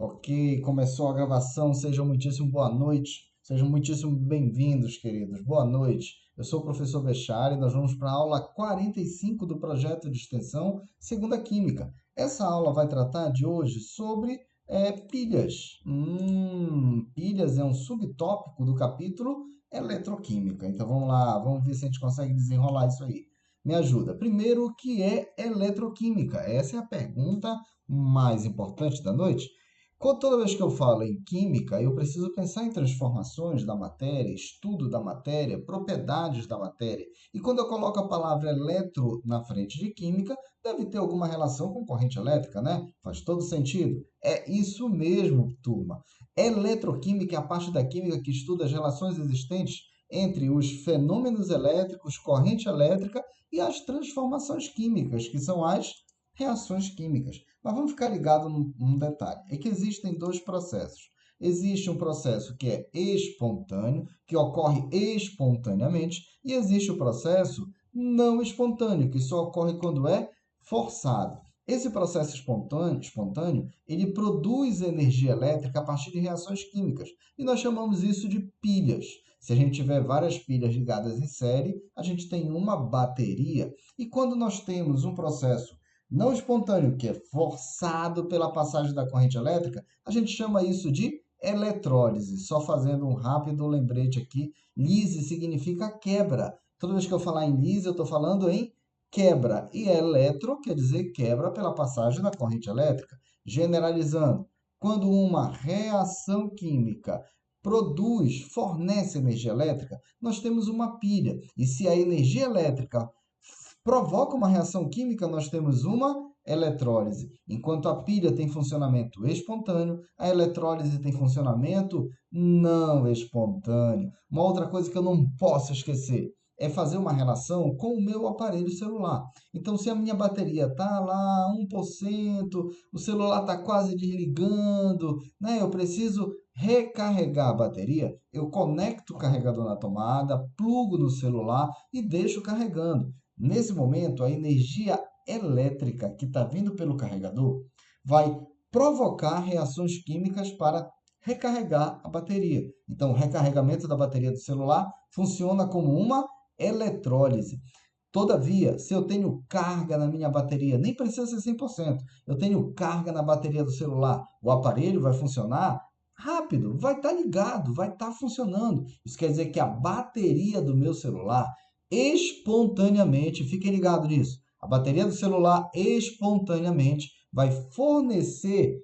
Ok, começou a gravação. Sejam muitíssimo boa noite. Sejam muitíssimo bem-vindos, queridos. Boa noite. Eu sou o professor Bechara e nós vamos para a aula 45 do projeto de extensão Segunda Química. Essa aula vai tratar de hoje sobre pilhas. Pilhas é um subtópico do capítulo Eletroquímica. Então vamos lá, vamos ver se a gente consegue desenrolar isso aí. Me ajuda. Primeiro, o que é eletroquímica? Essa é a pergunta mais importante da noite. Toda vez que eu falo em química, eu preciso pensar em transformações da matéria, estudo da matéria, propriedades da matéria. E quando eu coloco a palavra eletro na frente de química, deve ter alguma relação com corrente elétrica, né? Faz todo sentido. É isso mesmo, turma. Eletroquímica é a parte da química que estuda as relações existentes entre os fenômenos elétricos, corrente elétrica e as transformações químicas, que são as reações químicas. Mas vamos ficar ligado num detalhe, é que existem dois processos. Existe um processo que é espontâneo, que ocorre espontaneamente, e existe o processo não espontâneo, que só ocorre quando é forçado. Esse processo espontâneo, ele produz energia elétrica a partir de reações químicas, e nós chamamos isso de pilhas. Se a gente tiver várias pilhas ligadas em série, a gente tem uma bateria. E quando nós temos um processo não espontâneo, que é forçado pela passagem da corrente elétrica, a gente chama isso de eletrólise. Só fazendo um rápido lembrete aqui, lise significa quebra. Toda vez que eu falar em lise, eu estou falando em quebra. E eletro quer dizer quebra pela passagem da corrente elétrica. Generalizando, quando uma reação química fornece energia elétrica, nós temos uma pilha. E se a energia elétrica provoca uma reação química, nós temos uma eletrólise. Enquanto a pilha tem funcionamento espontâneo, a eletrólise tem funcionamento não espontâneo. Uma outra coisa que eu não posso esquecer é fazer uma relação com o meu aparelho celular. Então, se a minha bateria está lá 1%, o celular está quase desligando, né? Eu preciso recarregar a bateria, eu conecto o carregador na tomada, plugo no celular e deixo carregando. Nesse momento, a energia elétrica que está vindo pelo carregador vai provocar reações químicas para recarregar a bateria. Então, o recarregamento da bateria do celular funciona como uma eletrólise. Todavia, se eu tenho carga na minha bateria, nem precisa ser 100%, eu tenho carga na bateria do celular, o aparelho vai funcionar rápido, vai estar ligado, vai estar funcionando. Isso quer dizer que a bateria do meu celular espontaneamente, fiquem ligados nisso, a bateria do celular espontaneamente vai fornecer,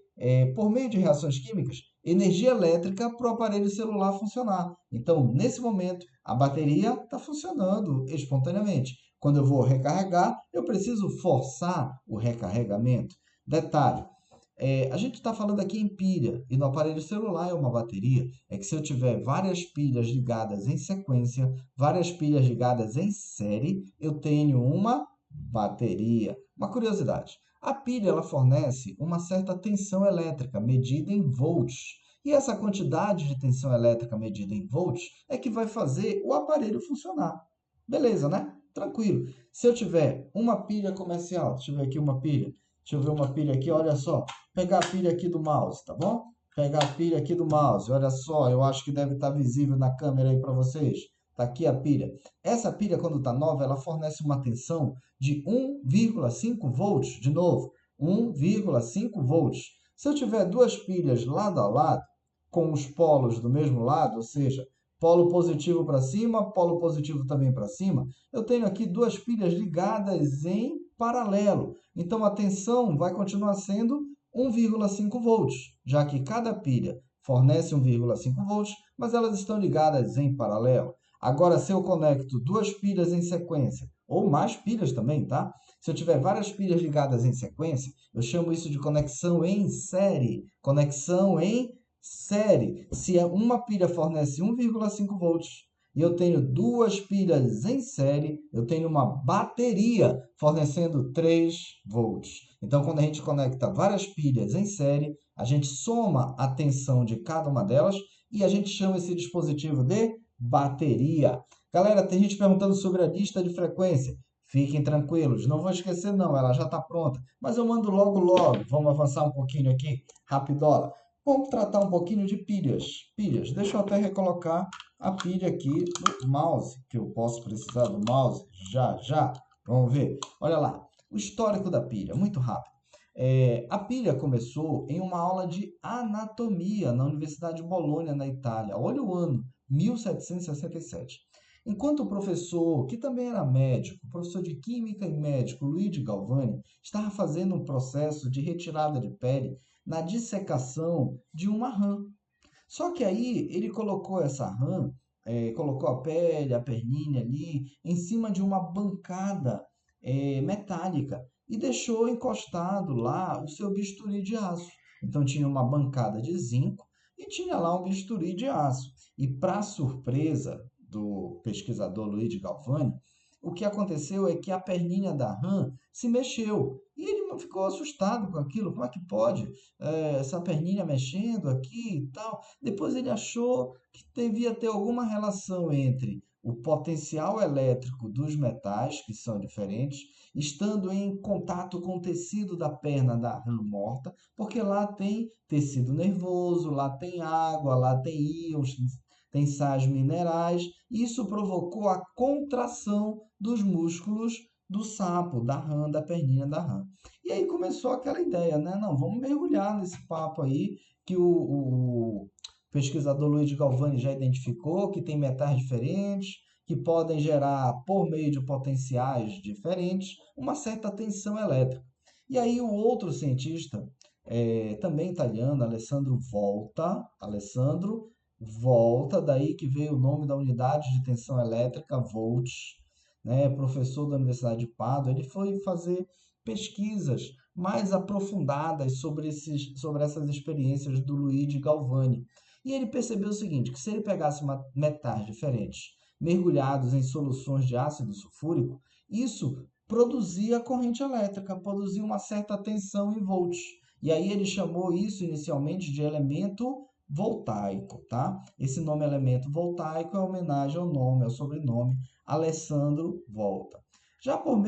por meio de reações químicas, energia elétrica para o aparelho celular funcionar. Então, nesse momento, a bateria está funcionando espontaneamente. Quando eu vou recarregar, eu preciso forçar o recarregamento. Detalhe, a gente está falando aqui em pilha, e no aparelho celular é uma bateria. É que se eu tiver várias pilhas ligadas em sequência, várias pilhas ligadas em série, eu tenho uma bateria. Uma curiosidade, a pilha ela fornece uma certa tensão elétrica medida em volts. E essa quantidade de tensão elétrica medida em volts é que vai fazer o aparelho funcionar. Beleza, né? Tranquilo. Se eu tiver uma pilha comercial, deixa eu ver aqui uma pilha. Deixa eu ver uma pilha aqui, olha só. Pegar a pilha aqui do mouse, tá bom? Pegar a pilha aqui do mouse, olha só, eu acho que deve estar visível na câmera aí para vocês. Tá aqui a pilha. Essa pilha, quando está nova, ela fornece uma tensão de 1,5 volts. De novo, 1,5 volts. Se eu tiver duas pilhas lado a lado, com os polos do mesmo lado, ou seja, polo positivo para cima, polo positivo também para cima, eu tenho aqui duas pilhas ligadas em paralelo. Então, a tensão vai continuar sendo 1,5 volts, já que cada pilha fornece 1,5 volts, mas elas estão ligadas em paralelo. Agora, se eu conecto duas pilhas em sequência, ou mais pilhas também, tá? Se eu tiver várias pilhas ligadas em sequência, eu chamo isso de conexão em série. Conexão em série. Se uma pilha fornece 1,5 volts e eu tenho duas pilhas em série, eu tenho uma bateria fornecendo 3 volts. Então, quando a gente conecta várias pilhas em série, a gente soma a tensão de cada uma delas e a gente chama esse dispositivo de bateria. Galera, tem gente perguntando sobre a lista de frequência. Fiquem tranquilos, não vou esquecer não, ela já está pronta. Mas eu mando logo logo. Vamos avançar um pouquinho aqui, rapidola. Vamos tratar um pouquinho de pilhas. Pilhas. Deixa eu até recolocar a pilha aqui no mouse, que eu posso precisar do mouse já já. Vamos ver. Olha lá, o histórico da pilha, muito rápido. A pilha começou em uma aula de anatomia na Universidade de Bolonha, na Itália. Olha o ano, 1767. Enquanto o professor, que também era médico, professor de química e médico, Luigi Galvani, estava fazendo um processo de retirada de pele na dissecação de uma rã. Só que aí ele colocou essa rã, colocou a pele, a perninha ali, em cima de uma bancada metálica e deixou encostado lá o seu bisturi de aço. Então tinha uma bancada de zinco e tinha lá um bisturi de aço. E para surpresa do pesquisador Luigi Galvani, o que aconteceu é que a perninha da rã se mexeu. E ele ficou assustado com aquilo. Como é que pode essa perninha mexendo aqui e tal? Depois ele achou que devia ter alguma relação entre o potencial elétrico dos metais, que são diferentes, estando em contato com o tecido da perna da rã morta, porque lá tem tecido nervoso, lá tem água, lá tem íons, tem sais minerais. Isso provocou a contração dos músculos do sapo, da rã, da perninha da rã. E aí começou aquela ideia, né? Não, vamos mergulhar nesse papo aí que o pesquisador Luiz Galvani já identificou, que tem metais diferentes, que podem gerar, por meio de potenciais diferentes, uma certa tensão elétrica. E aí o outro cientista, também italiano, Alessandro Volta, daí que veio o nome da unidade de tensão elétrica, volts, né? Professor da Universidade de Padua, ele foi fazer pesquisas mais aprofundadas sobre essas experiências do Luigi Galvani. E ele percebeu o seguinte, que se ele pegasse metais diferentes, mergulhados em soluções de ácido sulfúrico, isso produzia corrente elétrica, produzia uma certa tensão em volts. E aí ele chamou isso inicialmente de elemento voltaico, tá? Esse nome elemento voltaico é homenagem ao nome, ao sobrenome Alessandro Volta. Já por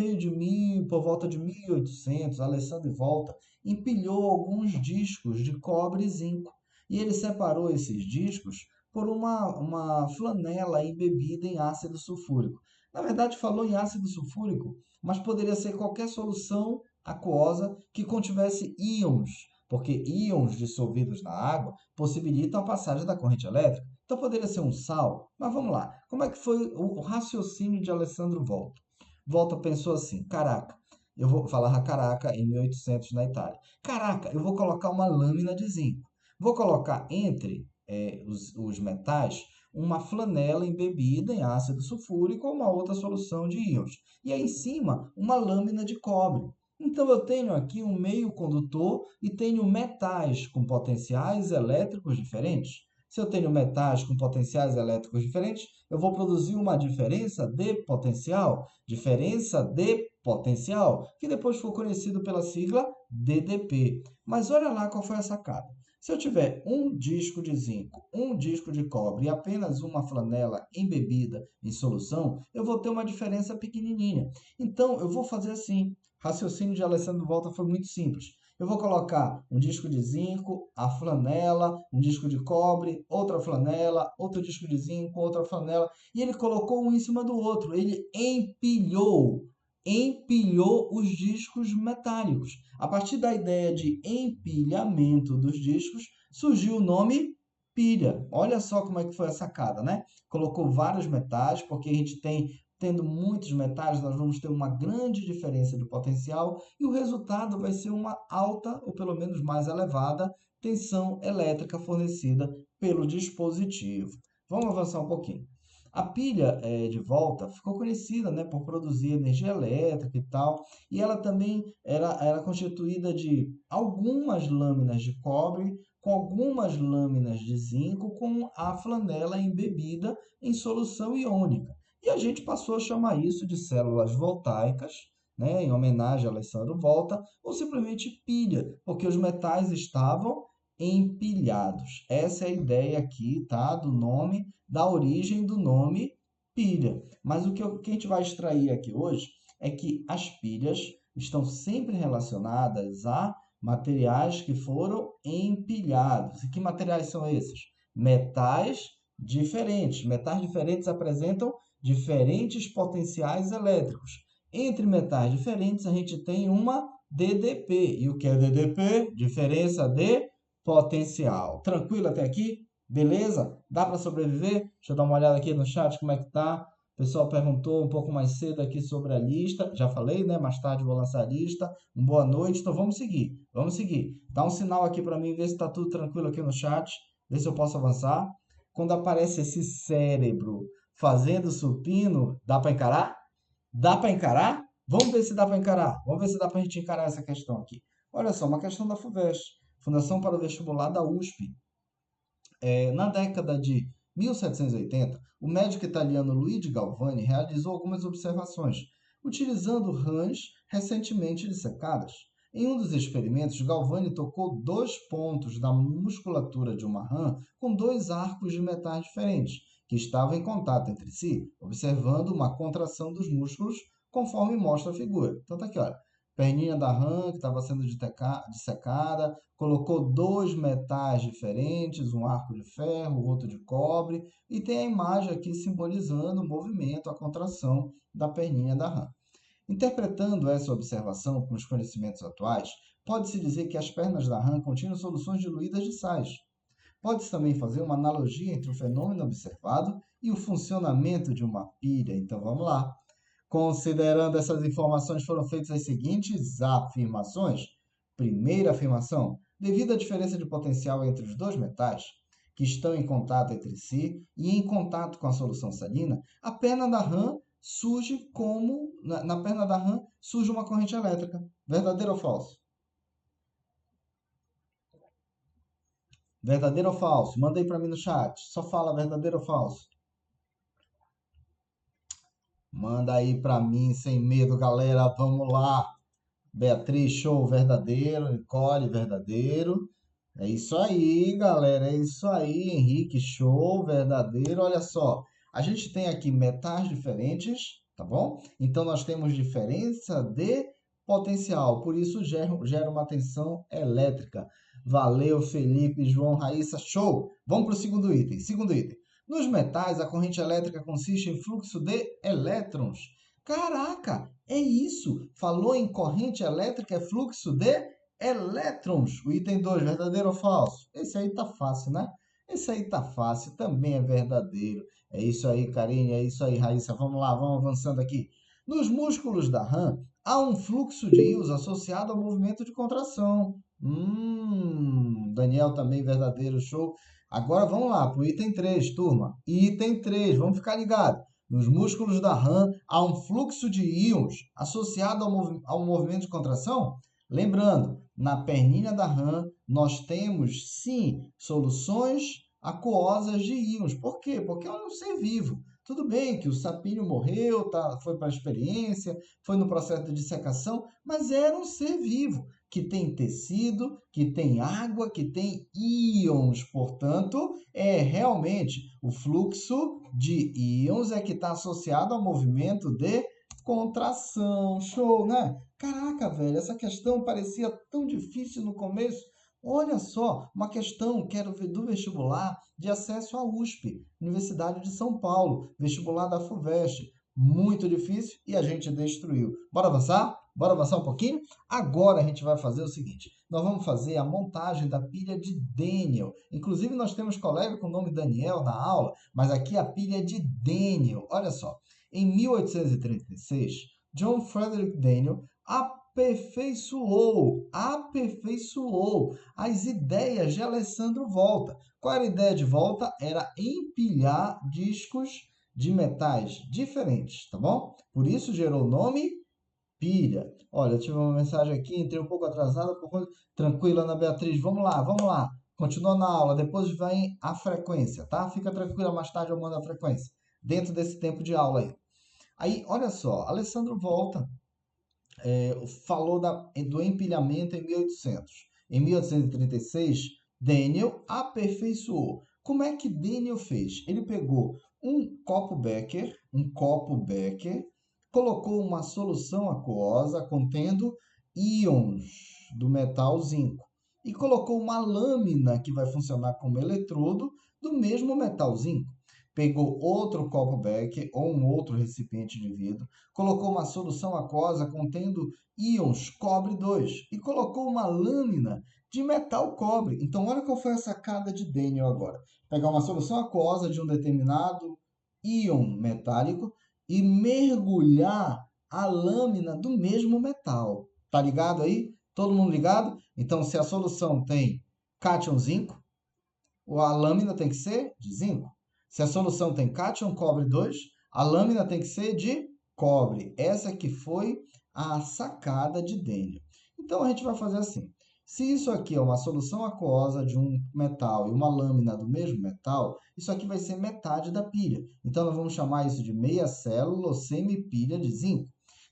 volta de 1800, Alessandro Volta empilhou alguns discos de cobre e zinco. E ele separou esses discos por uma flanela embebida em ácido sulfúrico. Na verdade, falou em ácido sulfúrico, mas poderia ser qualquer solução aquosa que contivesse íons, porque íons dissolvidos na água possibilitam a passagem da corrente elétrica. Então poderia ser um sal. Mas vamos lá. Como é que foi o raciocínio de Alessandro Volta? Volta pensou assim: caraca, eu vou falar caraca em 1800 na Itália. Caraca, eu vou colocar uma lâmina de zinco. Vou colocar entre os metais uma flanela embebida em ácido sulfúrico ou uma outra solução de íons. E aí em cima, uma lâmina de cobre. Então eu tenho aqui um meio condutor e tenho metais com potenciais elétricos diferentes. Se eu tenho metais com potenciais elétricos diferentes, eu vou produzir uma diferença de potencial, que depois ficou conhecido pela sigla DDP. Mas olha lá qual foi a sacada. Se eu tiver um disco de zinco, um disco de cobre e apenas uma flanela embebida em solução, eu vou ter uma diferença pequenininha. Então, eu vou fazer assim. O raciocínio de Alessandro Volta foi muito simples. Eu vou colocar um disco de zinco, a flanela, um disco de cobre, outra flanela, outro disco de zinco, outra flanela, e ele colocou um em cima do outro. Ele empilhou os discos metálicos. A partir da ideia de empilhamento dos discos, surgiu o nome pilha. Olha só como é que foi a sacada, né? Colocou vários metais, porque a gente tendo muitos metais, nós vamos ter uma grande diferença de potencial e o resultado vai ser uma alta, ou pelo menos mais elevada, tensão elétrica fornecida pelo dispositivo. Vamos avançar um pouquinho. A pilha de volta ficou conhecida, né, por produzir energia elétrica e tal, e ela também era constituída de algumas lâminas de cobre com algumas lâminas de zinco com a flanela embebida em solução iônica. E a gente passou a chamar isso de células voltaicas, né, em homenagem a Alessandro Volta, ou simplesmente pilha, porque os metais estavam empilhados. Essa é a ideia aqui, tá, do nome, da origem do nome pilha. Mas que a gente vai extrair aqui hoje é que as pilhas estão sempre relacionadas a Materiais que foram empilhados. E que materiais são esses? Metais diferentes. Metais diferentes apresentam diferentes potenciais elétricos. Entre metais diferentes, a gente tem uma DDP. E o que é DDP? Diferença de potencial. Tranquilo até aqui? Beleza? Dá para sobreviver? Deixa eu dar uma olhada aqui no chat como é que tá. O pessoal perguntou um pouco mais cedo aqui sobre a lista. Já falei, né? Mais tarde vou lançar a lista. Boa noite. Então vamos seguir. Vamos seguir. Dá um sinal aqui para mim, ver se está tudo tranquilo aqui no chat. Ver se eu posso avançar. Quando aparece esse cérebro fazendo supino, dá para encarar? Dá para encarar? Vamos ver se dá para encarar. Vamos ver se dá para a gente encarar essa questão aqui. Olha só, uma questão da FUVEST, Fundação para o Vestibular da USP. Na década de 1780, o médico italiano Luigi Galvani realizou algumas observações, utilizando rãs recentemente dissecadas. Em um dos experimentos, Galvani tocou dois pontos da musculatura de uma rã com dois arcos de metais diferentes, que estavam em contato entre si, observando uma contração dos músculos, conforme mostra a figura. Então tá aqui, olha. Perninha da rã que estava sendo dissecada, colocou dois metais diferentes, um arco de ferro, outro de cobre, e tem a imagem aqui simbolizando o movimento, a contração da perninha da rã. Interpretando essa observação com os conhecimentos atuais, pode-se dizer que as pernas da rã continham soluções diluídas de sais. Pode-se também fazer uma analogia entre o fenômeno observado e o funcionamento de uma pilha. Então vamos lá. Considerando essas informações, foram feitas as seguintes afirmações. Primeira afirmação: devido à diferença de potencial entre os dois metais, que estão em contato entre si e em contato com a solução salina, a perna da rã surge como na perna da rã surge uma corrente elétrica. Verdadeiro ou falso? Verdadeiro ou falso? Manda aí para mim no chat. Só fala verdadeiro ou falso. Manda aí para mim sem medo, galera. Vamos lá. Beatriz, show, verdadeiro. Nicole, verdadeiro. É isso aí, galera. É isso aí, Henrique, show, verdadeiro. Olha só, a gente tem aqui metais diferentes, tá bom? Então nós temos diferença de potencial, por isso gera uma tensão elétrica. Valeu, Felipe, João, Raíssa, show. Vamos para o segundo item. Segundo item. Nos metais, a corrente elétrica consiste em fluxo de elétrons. Caraca, é isso. Falou em corrente elétrica, é fluxo de elétrons. O item 2, verdadeiro ou falso? Esse aí tá fácil, né? Esse aí tá fácil, também é verdadeiro. É isso aí, Karine, é isso aí, Raíssa. Vamos lá, vamos avançando aqui. Nos músculos da rã, há um fluxo de íons associado ao movimento de contração. Daniel também verdadeiro, show. Agora vamos lá para o item 3, turma. Item 3, vamos ficar ligado. Nos músculos da rã, há um fluxo de íons associado ao movimento de contração? Lembrando, na perninha da rã, nós temos, sim, soluções aquosas de íons. Por quê? Porque é um ser vivo. Tudo bem que o sapinho morreu, foi para a experiência, foi no processo de dissecação, mas era um ser vivo, que tem tecido, que tem água, que tem íons. Portanto, é realmente o fluxo de íons é que está associado ao movimento de contração. Show, né? Caraca, velho, essa questão parecia tão difícil no começo. Olha só, uma questão que era do vestibular de acesso à USP, Universidade de São Paulo, vestibular da FUVEST. Muito difícil e a gente destruiu. Bora avançar? Bora avançar um pouquinho? Agora a gente vai fazer o seguinte: nós vamos fazer a montagem da pilha de Daniel. Inclusive, nós temos colega com o nome Daniel na aula, mas aqui a pilha é de Daniel. Olha só, em 1836, John Frederick Daniel aperfeiçoou as ideias de Alessandro Volta. Qual era a ideia de Volta? Era empilhar discos de metais diferentes, tá bom? Por isso gerou o nome pilha. Olha, eu tive uma mensagem aqui, entrei um pouco atrasada, tranquila, Ana Beatriz, vamos lá, vamos lá. Continua na aula, depois vem a frequência, tá? Fica tranquila, mais tarde eu mando a frequência, dentro desse tempo de aula aí. Aí, olha só, Alessandro Volta falou do empilhamento em 1800. Em 1836, Daniel aperfeiçoou. Como é que Daniel fez? Ele pegou um copo Becker, colocou uma solução aquosa contendo íons. do metal zinco e colocou uma lâmina que vai funcionar como eletrodo do mesmo metal zinco. Pegou outro copo Becker ou um outro recipiente de vidro, colocou uma solução aquosa contendo íons cobre 2 e colocou uma lâmina de metal cobre. Então, olha qual foi a sacada de Daniel agora. Pegar uma solução aquosa de um determinado íon metálico e mergulhar a lâmina do mesmo metal. Tá ligado aí? Todo mundo ligado? Então, se a solução tem cátion zinco, a lâmina tem que ser de zinco. Se a solução tem cátion cobre 2, a lâmina tem que ser de cobre. Essa que foi a sacada de Daniel. Então, a gente vai fazer assim. Se isso aqui é uma solução aquosa de um metal e uma lâmina do mesmo metal, isso aqui vai ser metade da pilha. Então, nós vamos chamar isso de meia célula ou semipilha de zinco.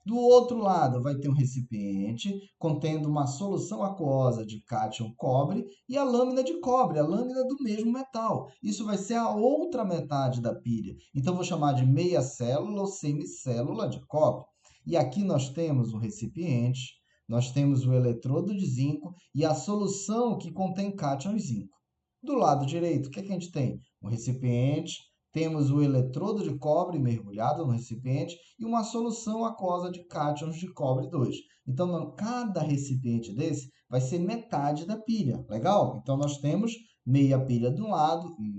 Do outro lado, vai ter um recipiente contendo uma solução aquosa de cátion cobre e a lâmina de cobre, a lâmina do mesmo metal. Isso vai ser a outra metade da pilha. Então, vou chamar de meia célula ou semicélula de cobre. E aqui nós temos o recipiente, nós temos o eletrodo de zinco e a solução que contém cátion zinco. Do lado direito, o que a gente tem? Um recipiente, temos o eletrodo de cobre mergulhado no recipiente e uma solução aquosa de cátions de cobre 2. Então, cada recipiente desse vai ser metade da pilha. Legal? Então, nós temos meia pilha de um lado e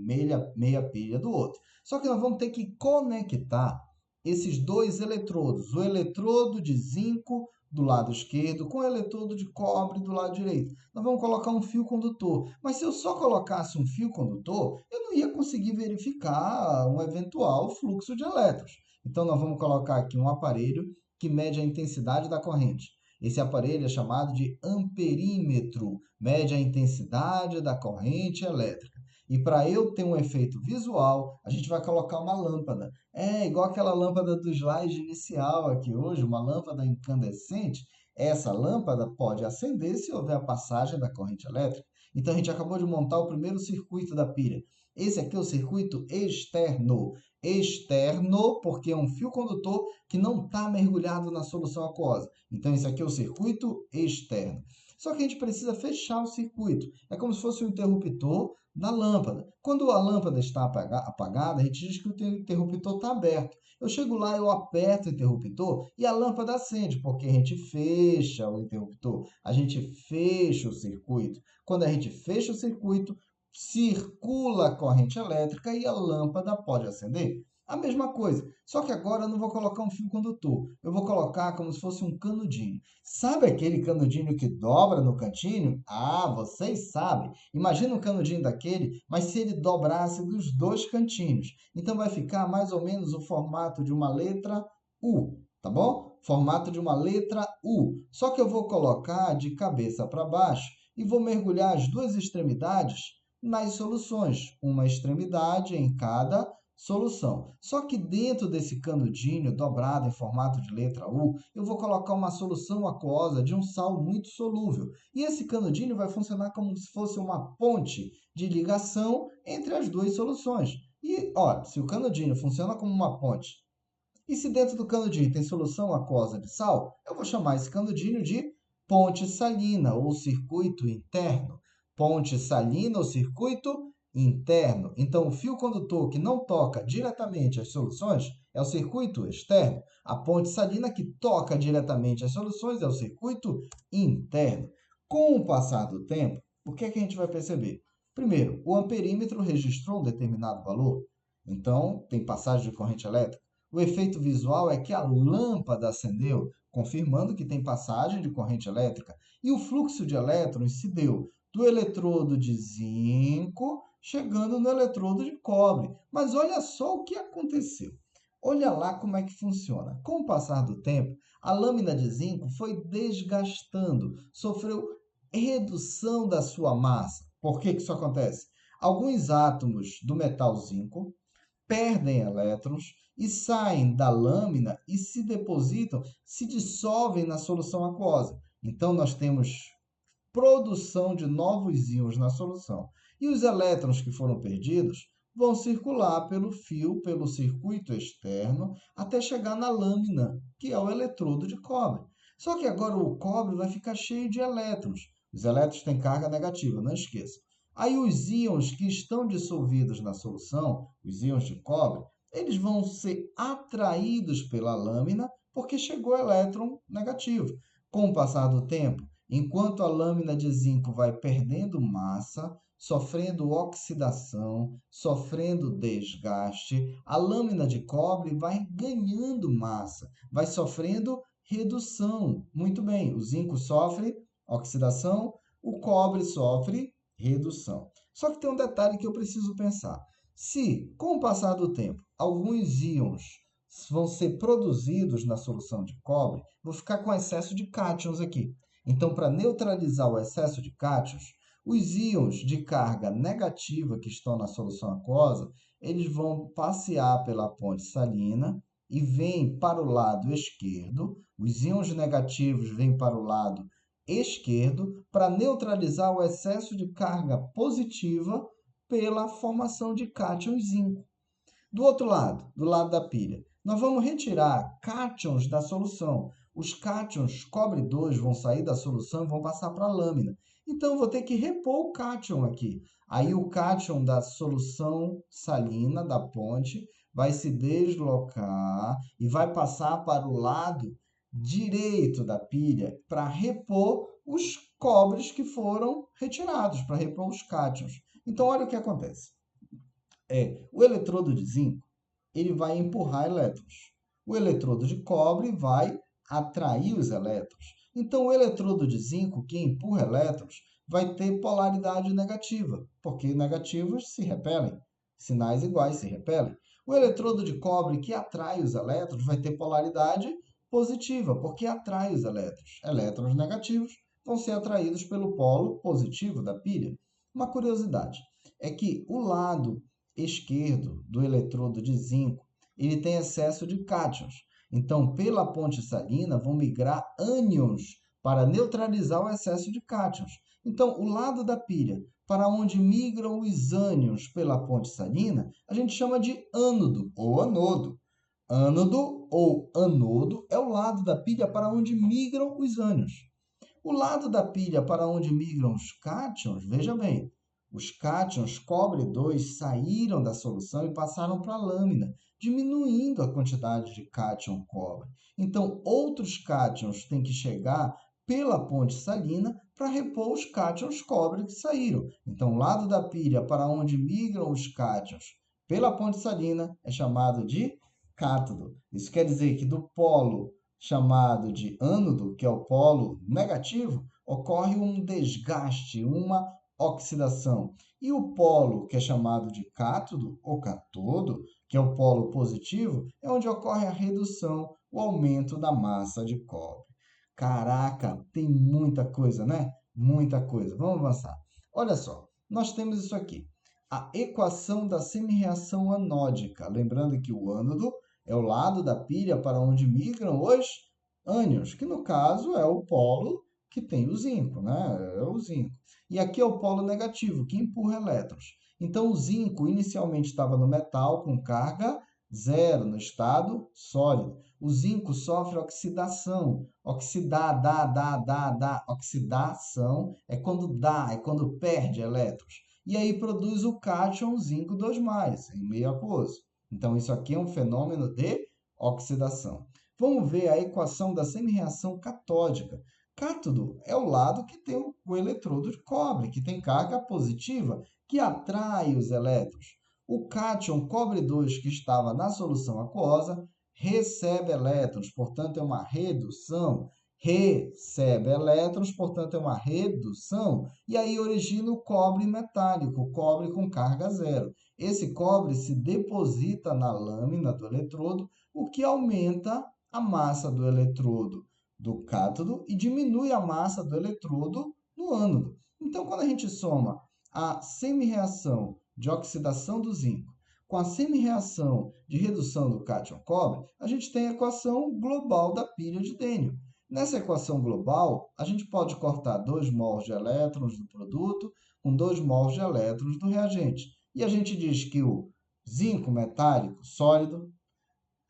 meia pilha do outro. Só que nós vamos ter que conectar esses dois eletrodos. O eletrodo de zinco do lado esquerdo com o eletrodo de cobre do lado direito. Nós vamos colocar um fio condutor. Mas se eu só colocasse um fio condutor, eu não ia conseguir verificar um eventual fluxo de elétrons. Então, nós vamos colocar aqui um aparelho que mede a intensidade da corrente. Esse aparelho é chamado de amperímetro, mede a intensidade da corrente elétrica. E para eu ter um efeito visual, a gente vai colocar uma lâmpada. É igual aquela lâmpada do slide inicial aqui hoje, uma lâmpada incandescente. Essa lâmpada pode acender se houver a passagem da corrente elétrica. Então, a gente acabou de montar o primeiro circuito da pilha. Esse aqui é o circuito externo. Externo, porque é um fio condutor que não está mergulhado na solução aquosa. Então, esse aqui é o circuito externo. Só que a gente precisa fechar o circuito. É como se fosse um interruptor da lâmpada. Quando a lâmpada está apagada, a gente diz que o interruptor está aberto. Eu chego lá, eu aperto o interruptor e a lâmpada acende, porque a gente fecha o interruptor, a gente fecha o circuito. Quando a gente fecha o circuito, circula a corrente elétrica e a lâmpada pode acender. A mesma coisa, só que agora eu não vou colocar um fio condutor, eu vou colocar como se fosse um canudinho. Sabe aquele canudinho que dobra no cantinho? Ah, vocês sabem. Imagina um canudinho daquele, mas se ele dobrasse dos dois cantinhos. Então vai ficar mais ou menos o formato de uma letra U, tá bom? Formato de uma letra U. Só que eu vou colocar de cabeça para baixo e vou mergulhar as duas extremidades nas soluções, uma extremidade em cada solução. Só que dentro desse canudinho dobrado em formato de letra U, eu vou colocar uma solução aquosa de um sal muito solúvel. E esse canudinho vai funcionar como se fosse uma ponte de ligação entre as duas soluções. E, olha, se o canudinho funciona como uma ponte, e se dentro do canudinho tem solução aquosa de sal, eu vou chamar esse canudinho de ponte salina ou circuito interno. Ponte salina ou circuito interno. Então, o fio condutor que não toca diretamente as soluções é o circuito externo. A ponte salina que toca diretamente as soluções é o circuito interno. Com o passar do tempo, o que é que a gente vai perceber? Primeiro, o amperímetro registrou um determinado valor. Então, tem passagem de corrente elétrica. O efeito visual é que a lâmpada acendeu, confirmando que tem passagem de corrente elétrica. E o fluxo de elétrons se deu do eletrodo de zinco chegando no eletrodo de cobre. Mas olha só o que aconteceu. Olha lá como é que funciona. Com o passar do tempo, a lâmina de zinco foi desgastando, sofreu redução da sua massa. Por que isso acontece? Alguns átomos do metal zinco perdem elétrons e saem da lâmina e se depositam, se dissolvem na solução aquosa. Então, nós temos produção de novos íons na solução. E os elétrons que foram perdidos vão circular pelo fio, pelo circuito externo, até chegar na lâmina, que é o eletrodo de cobre. Só que agora o cobre vai ficar cheio de elétrons. Os elétrons têm carga negativa, não esqueça. Aí os íons que estão dissolvidos na solução, os íons de cobre, eles vão ser atraídos pela lâmina porque chegou elétron negativo. Com o passar do tempo, enquanto a lâmina de zinco vai perdendo massa, sofrendo oxidação, sofrendo desgaste, a lâmina de cobre vai ganhando massa, vai sofrendo redução. Muito bem, o zinco sofre oxidação, o cobre sofre redução. Só que tem um detalhe que eu preciso pensar. Se, com o passar do tempo, alguns íons vão ser produzidos na solução de cobre, vou ficar com excesso de cátions aqui. Então, para neutralizar o excesso de cátions, os íons de carga negativa que estão na solução aquosa, eles vão passear pela ponte salina e vêm para o lado esquerdo. Os íons negativos vêm para o lado esquerdo para neutralizar o excesso de carga positiva pela formação de cátion zinco. Do outro lado, do lado da pilha, nós vamos retirar cátions da solução. Os cátions cobre 2 vão sair da solução e vão passar para a lâmina. Então, eu vou ter que repor o cátion aqui. Aí, o cátion da solução salina, da ponte, vai se deslocar e vai passar para o lado direito da pilha para repor os cobres que foram retirados, para repor os cátions. Então, olha o que acontece. O eletrodo de zinco, ele vai empurrar elétrons. O eletrodo de cobre vai atrair os elétrons. Então, o eletrodo de zinco, que empurra elétrons, vai ter polaridade negativa, porque negativos se repelem, sinais iguais se repelem. O eletrodo de cobre, que atrai os elétrons, vai ter polaridade positiva, porque atrai os elétrons. Elétrons negativos vão ser atraídos pelo polo positivo da pilha. Uma curiosidade é que o lado esquerdo do eletrodo de zinco, ele tem excesso de cátions. Então, pela ponte salina, vão migrar ânions para neutralizar o excesso de cátions. Então, o lado da pilha para onde migram os ânions pela ponte salina, a gente chama de ânodo ou anodo. Ânodo ou anodo é o lado da pilha para onde migram os ânions. O lado da pilha para onde migram os cátions, veja bem, os cátions cobre 2 saíram da solução e passaram para a lâmina, diminuindo a quantidade de cátion cobre. Então, outros cátions têm que chegar pela ponte salina para repor os cátions cobre que saíram. Então, o lado da pilha para onde migram os cátions pela ponte salina é chamado de cátodo. Isso quer dizer que do polo chamado de ânodo, que é o polo negativo, ocorre um desgaste, uma oxidação. E o polo, que é chamado de cátodo ou cátodo, que é o polo positivo, é onde ocorre a redução, o aumento da massa de cobre. Caraca, tem muita coisa, né? Muita coisa. Vamos avançar. Olha só, nós temos isso aqui. A equação da semi-reação anódica. Lembrando que o ânodo é o lado da pilha para onde migram os ânions, que no caso é o polo que tem o zinco, né? É o zinco. E aqui é o polo negativo, que empurra elétrons. Então, o zinco inicialmente estava no metal com carga zero, no estado sólido. O zinco sofre oxidação. Oxidar, dá. Oxidação é quando perde elétrons. E aí produz o cátion zinco 2+, em meio aquoso. Então, isso aqui é um fenômeno de oxidação. Vamos ver a equação da semi-reação catódica. Cátodo é o lado que tem o eletrodo de cobre, que tem carga positiva, que atrai os elétrons. O cátion cobre 2, que estava na solução aquosa, recebe elétrons, portanto, é uma redução. Recebe elétrons, portanto, é uma redução. E aí origina o cobre metálico, o cobre com carga zero. Esse cobre se deposita na lâmina do eletrodo, o que aumenta a massa do eletrodo do cátodo e diminui a massa do eletrodo no ânodo. Então, quando a gente soma a semi-reação de oxidação do zinco com a semi-reação de redução do cátion cobre, a gente tem a equação global da pilha de Daniell. Nessa equação global, a gente pode cortar 2 mols de elétrons do produto com 2 mols de elétrons do reagente. E a gente diz que o zinco metálico sólido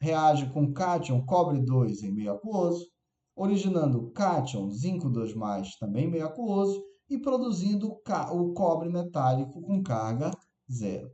reage com cátion cobre 2 em meio aquoso, originando cátion, zinco 2+, também meio aquoso, e produzindo o cobre metálico com carga zero.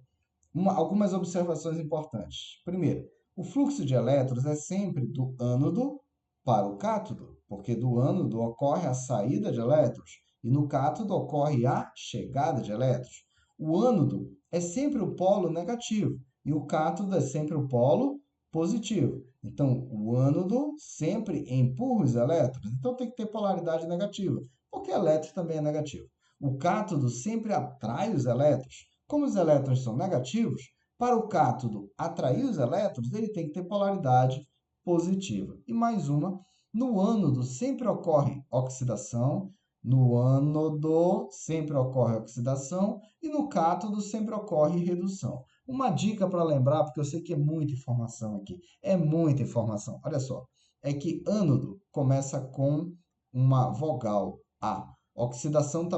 Algumas observações importantes. Primeiro, o fluxo de elétrons é sempre do ânodo para o cátodo, porque do ânodo ocorre a saída de elétrons e no cátodo ocorre a chegada de elétrons. O ânodo é sempre o polo negativo e o cátodo é sempre o polo positivo. Então, o ânodo sempre empurra os elétrons, então tem que ter polaridade negativa, porque elétron também é negativo. O cátodo sempre atrai os elétrons. Como os elétrons são negativos, para o cátodo atrair os elétrons, ele tem que ter polaridade positiva. E mais uma, no ânodo sempre ocorre oxidação, no ânodo sempre ocorre oxidação e no cátodo sempre ocorre redução. Uma dica para lembrar, porque eu sei que é muita informação aqui, é muita informação. Olha só, é que ânodo começa com uma vogal A. Oxidação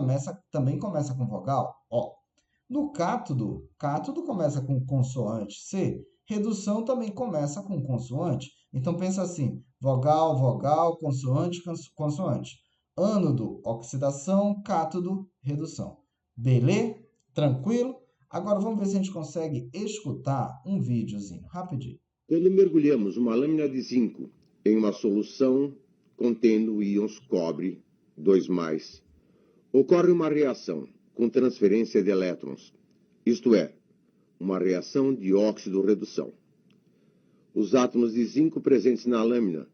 também começa com vogal O. No cátodo, cátodo começa com consoante C, redução também começa com consoante. Então pensa assim, vogal, vogal, consoante, consoante. Ânodo, oxidação, cátodo, redução. Beleza? Tranquilo? Agora vamos ver se a gente consegue escutar um videozinho, rapidinho. Quando mergulhamos uma lâmina de zinco em uma solução contendo íons cobre 2+, ocorre uma reação com transferência de elétrons, isto é, uma reação de óxido-redução. Os átomos de zinco presentes na lâmina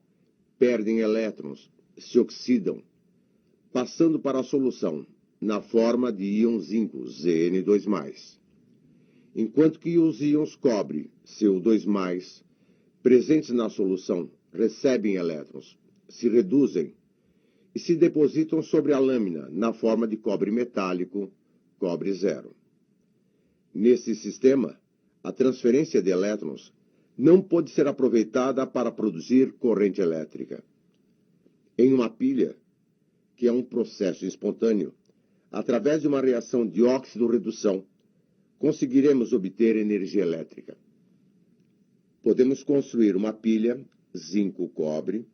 perdem elétrons, se oxidam, passando para a solução na forma de íon zinco, Zn2+, enquanto que os íons cobre, Cu2+, presentes na solução, recebem elétrons, se reduzem e se depositam sobre a lâmina na forma de cobre metálico, cobre zero. Nesse sistema, a transferência de elétrons não pode ser aproveitada para produzir corrente elétrica. Em uma pilha, que é um processo espontâneo, através de uma reação de óxido-redução, conseguiremos obter energia elétrica. Podemos construir uma pilha zinco-cobre,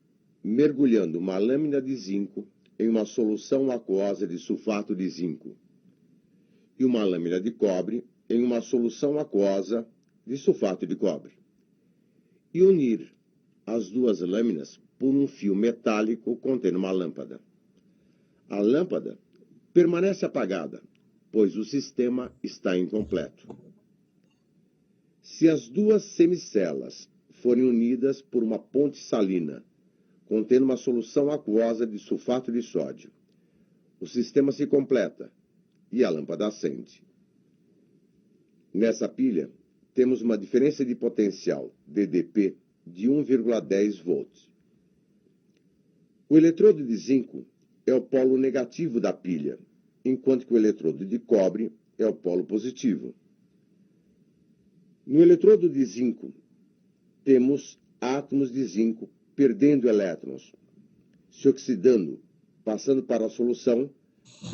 mergulhando uma lâmina de zinco em uma solução aquosa de sulfato de zinco e uma lâmina de cobre em uma solução aquosa de sulfato de cobre, e unir as duas lâminas por um fio metálico contendo uma lâmpada. A lâmpada permanece apagada, pois o sistema está incompleto. Se as duas semicelas forem unidas por uma ponte salina contendo uma solução aquosa de sulfato de sódio, o sistema se completa e a lâmpada acende. Nessa pilha, temos uma diferença de potencial, DDP, de 1,10 volts. O eletrodo de zinco é o polo negativo da pilha, enquanto que o eletrodo de cobre é o polo positivo. No eletrodo de zinco, temos átomos de zinco perdendo elétrons, se oxidando, passando para a solução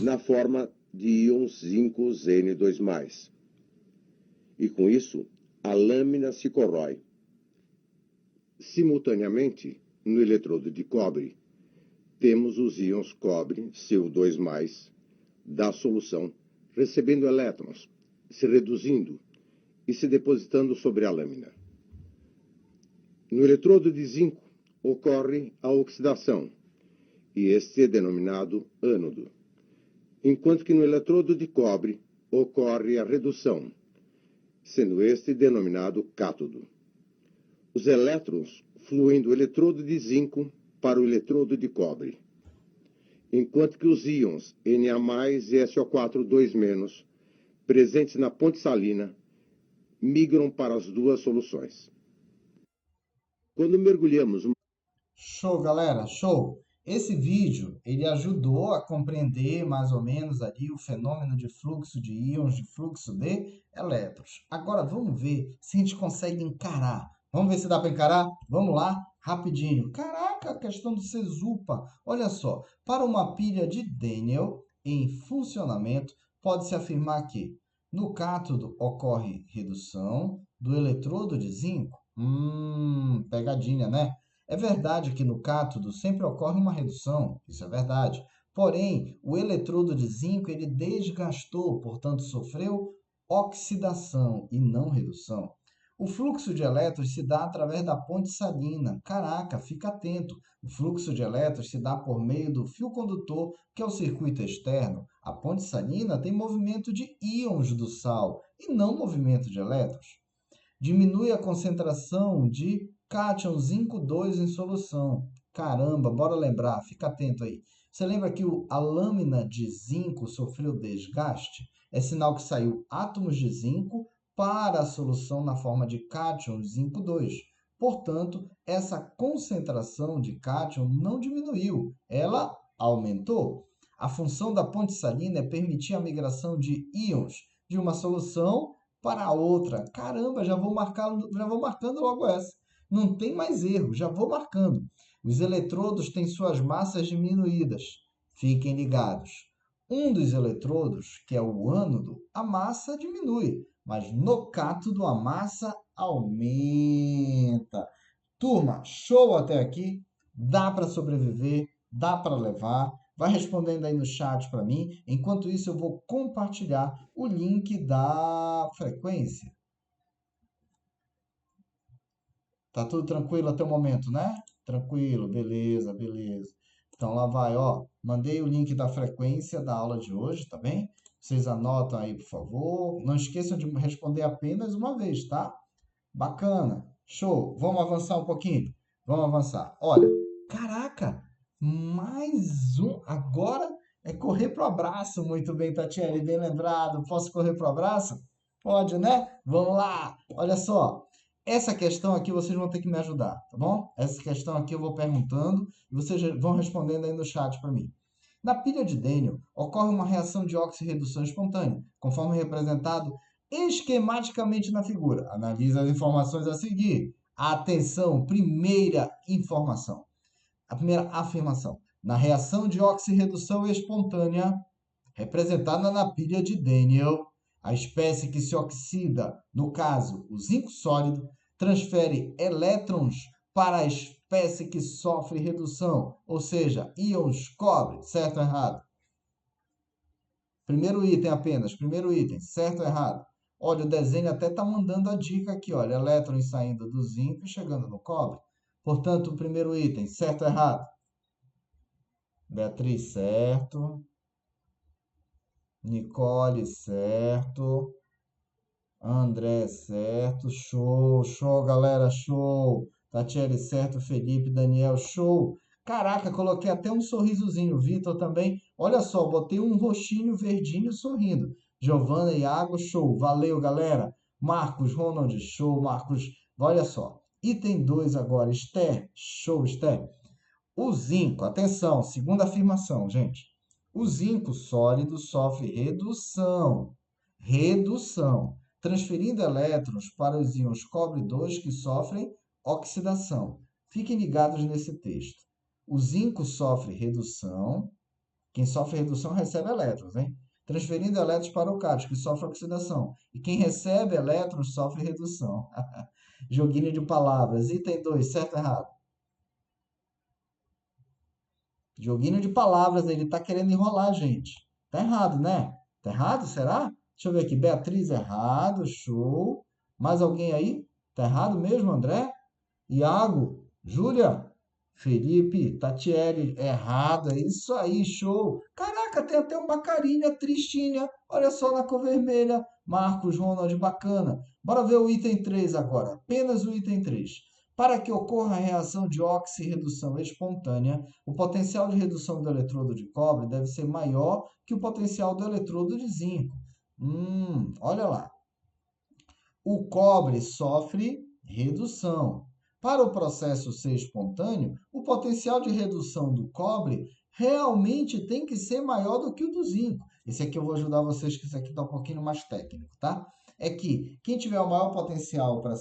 na forma de íons zinco Zn2+. E com isso, a lâmina se corrói. Simultaneamente, no eletrodo de cobre, temos os íons cobre, Cu2+, da solução, recebendo elétrons, se reduzindo e se depositando sobre a lâmina. No eletrodo de zinco, ocorre a oxidação, e este é denominado ânodo, enquanto que no eletrodo de cobre ocorre a redução, sendo este denominado cátodo. Os elétrons fluem do eletrodo de zinco para o eletrodo de cobre, enquanto que os íons Na+ e SO4 2-, presentes na ponte salina, migram para as duas soluções. Quando mergulhamos... Show, galera, show! Esse vídeo, ele ajudou a compreender mais ou menos ali o fenômeno de fluxo de íons, de fluxo de elétrons. Agora vamos ver se a gente consegue encarar. Vamos ver se dá para encarar? Vamos lá, rapidinho. Caraca, a questão do Cesupa. Olha só, para uma pilha de Daniell em funcionamento, pode-se afirmar que no cátodo ocorre redução do eletrodo de zinco. Pegadinha, né? É verdade que no cátodo sempre ocorre uma redução, isso é verdade. Porém, o eletrodo de zinco ele desgastou, portanto, sofreu oxidação e não redução. O fluxo de elétrons se dá através da ponte salina. Caraca, fica atento. O fluxo de elétrons se dá por meio do fio condutor, que é o circuito externo. A ponte salina tem movimento de íons do sal e não movimento de elétrons. Diminui a concentração de cátion zinco 2 em solução. Caramba, bora lembrar, fica atento aí. Você lembra que a lâmina de zinco sofreu desgaste? É sinal que saiu átomos de zinco para a solução na forma de cátion zinco 2. Portanto, essa concentração de cátion não diminuiu, ela aumentou. A função da ponte salina é permitir a migração de íons de uma solução para a outra. Caramba, já vou marcando logo essa. Não tem mais erro, já vou marcando. Os eletrodos têm suas massas diminuídas. Fiquem ligados. Um dos eletrodos, que é o ânodo, a massa diminui, mas no cátodo a massa aumenta. Turma, show até aqui? Dá para sobreviver, dá para levar. Vai respondendo aí no chat para mim. Enquanto isso, eu vou compartilhar o link da frequência. Tá tudo tranquilo até o momento, né? Tranquilo, beleza, beleza. Então lá vai, ó. Mandei o link da frequência da aula de hoje, tá bem? Vocês anotam aí, por favor. Não esqueçam de responder apenas uma vez, tá? Bacana. Show. Vamos avançar um pouquinho? Vamos avançar. Olha, caraca, mais um. Agora é correr pro abraço. Muito bem, Tatiane, bem lembrado. Posso correr pro abraço? Pode, né? Vamos lá. Olha só. Essa questão aqui vocês vão ter que me ajudar, tá bom? Essa questão aqui eu vou perguntando e vocês vão respondendo aí no chat para mim. Na pilha de Daniel, ocorre uma reação de oxirredução espontânea, conforme representado esquematicamente na figura. Analise as informações a seguir. Atenção, primeira informação. A primeira afirmação. Na reação de oxirredução espontânea, representada na pilha de Daniel, a espécie que se oxida, no caso, o zinco sólido, transfere elétrons para a espécie que sofre redução, ou seja, íons cobre, certo ou errado? Primeiro item apenas, primeiro item, certo ou errado? Olha, o desenho até está mandando a dica aqui, olha, elétrons saindo do zinco e chegando no cobre. Portanto, o primeiro item, certo ou errado? Beatriz, certo. Nicole, certo. André, certo. Show, show, galera, show. Tatiele, certo. Felipe, Daniel, show. Caraca, coloquei até um sorrisozinho. Vitor também. Olha só, botei um roxinho verdinho sorrindo. Giovana, Iago, show. Valeu, galera. Marcos, Ronald, show. Marcos, olha só. Item 2 agora. Esther, show, Esther. O zinco, atenção, segunda afirmação, gente. O zinco sólido sofre redução. Redução. Transferindo elétrons para os íons cobre 2 que sofrem oxidação. Fiquem ligados nesse texto. O zinco sofre redução. Quem sofre redução recebe elétrons, hein? Transferindo elétrons para o cátion, que sofre oxidação. E quem recebe elétrons sofre redução. Joguinho de palavras. Item 2, certo ou errado? Joguinho de palavras, ele tá querendo enrolar a gente. Tá errado, né? Tá errado, será? Deixa eu ver aqui. Beatriz, errado, show. Mais alguém aí? Tá errado mesmo, André? Iago, Júlia, Felipe, Tatiele, errado, é isso aí, show. Caraca, tem até uma carinha tristinha, olha só na cor vermelha. Marcos, Ronald, bacana. Bora ver o item 3 agora, apenas o item 3. Para que ocorra a reação de oxirredução espontânea, o potencial de redução do eletrodo de cobre deve ser maior que o potencial do eletrodo de zinco. Olha lá. O cobre sofre redução. Para o processo ser espontâneo, o potencial de redução do cobre realmente tem que ser maior do que o do zinco. Esse aqui eu vou ajudar vocês, que esse aqui está um pouquinho mais técnico, tá? É que quem tiver o maior potencial para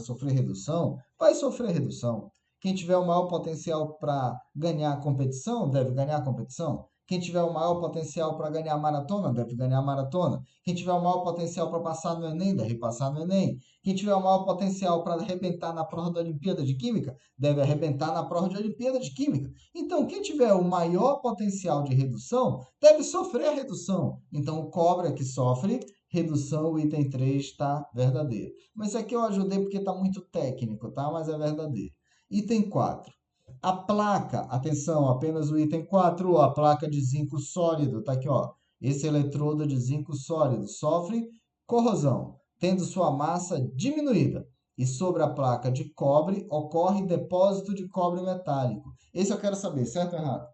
sofrer redução, vai sofrer redução. Quem tiver o maior potencial para ganhar a competição, deve ganhar a competição. Quem tiver o maior potencial para ganhar a maratona, deve ganhar a maratona. Quem tiver o maior potencial para passar no Enem, deve passar no Enem. Quem tiver o maior potencial para arrebentar na prova da Olimpíada de Química, deve arrebentar na prova de Olimpíada de Química. Então, quem tiver o maior potencial de redução, deve sofrer a redução. Então, o cobre é que sofre redução, o item 3 está verdadeiro. Mas isso aqui eu ajudei porque está muito técnico, tá? Mas é verdadeiro. Item 4. A placa, atenção, apenas o item 4, a placa de zinco sólido, tá aqui, ó. Esse eletrodo de zinco sólido sofre corrosão, tendo sua massa diminuída. E sobre a placa de cobre ocorre depósito de cobre metálico. Esse eu quero saber, certo ou errado?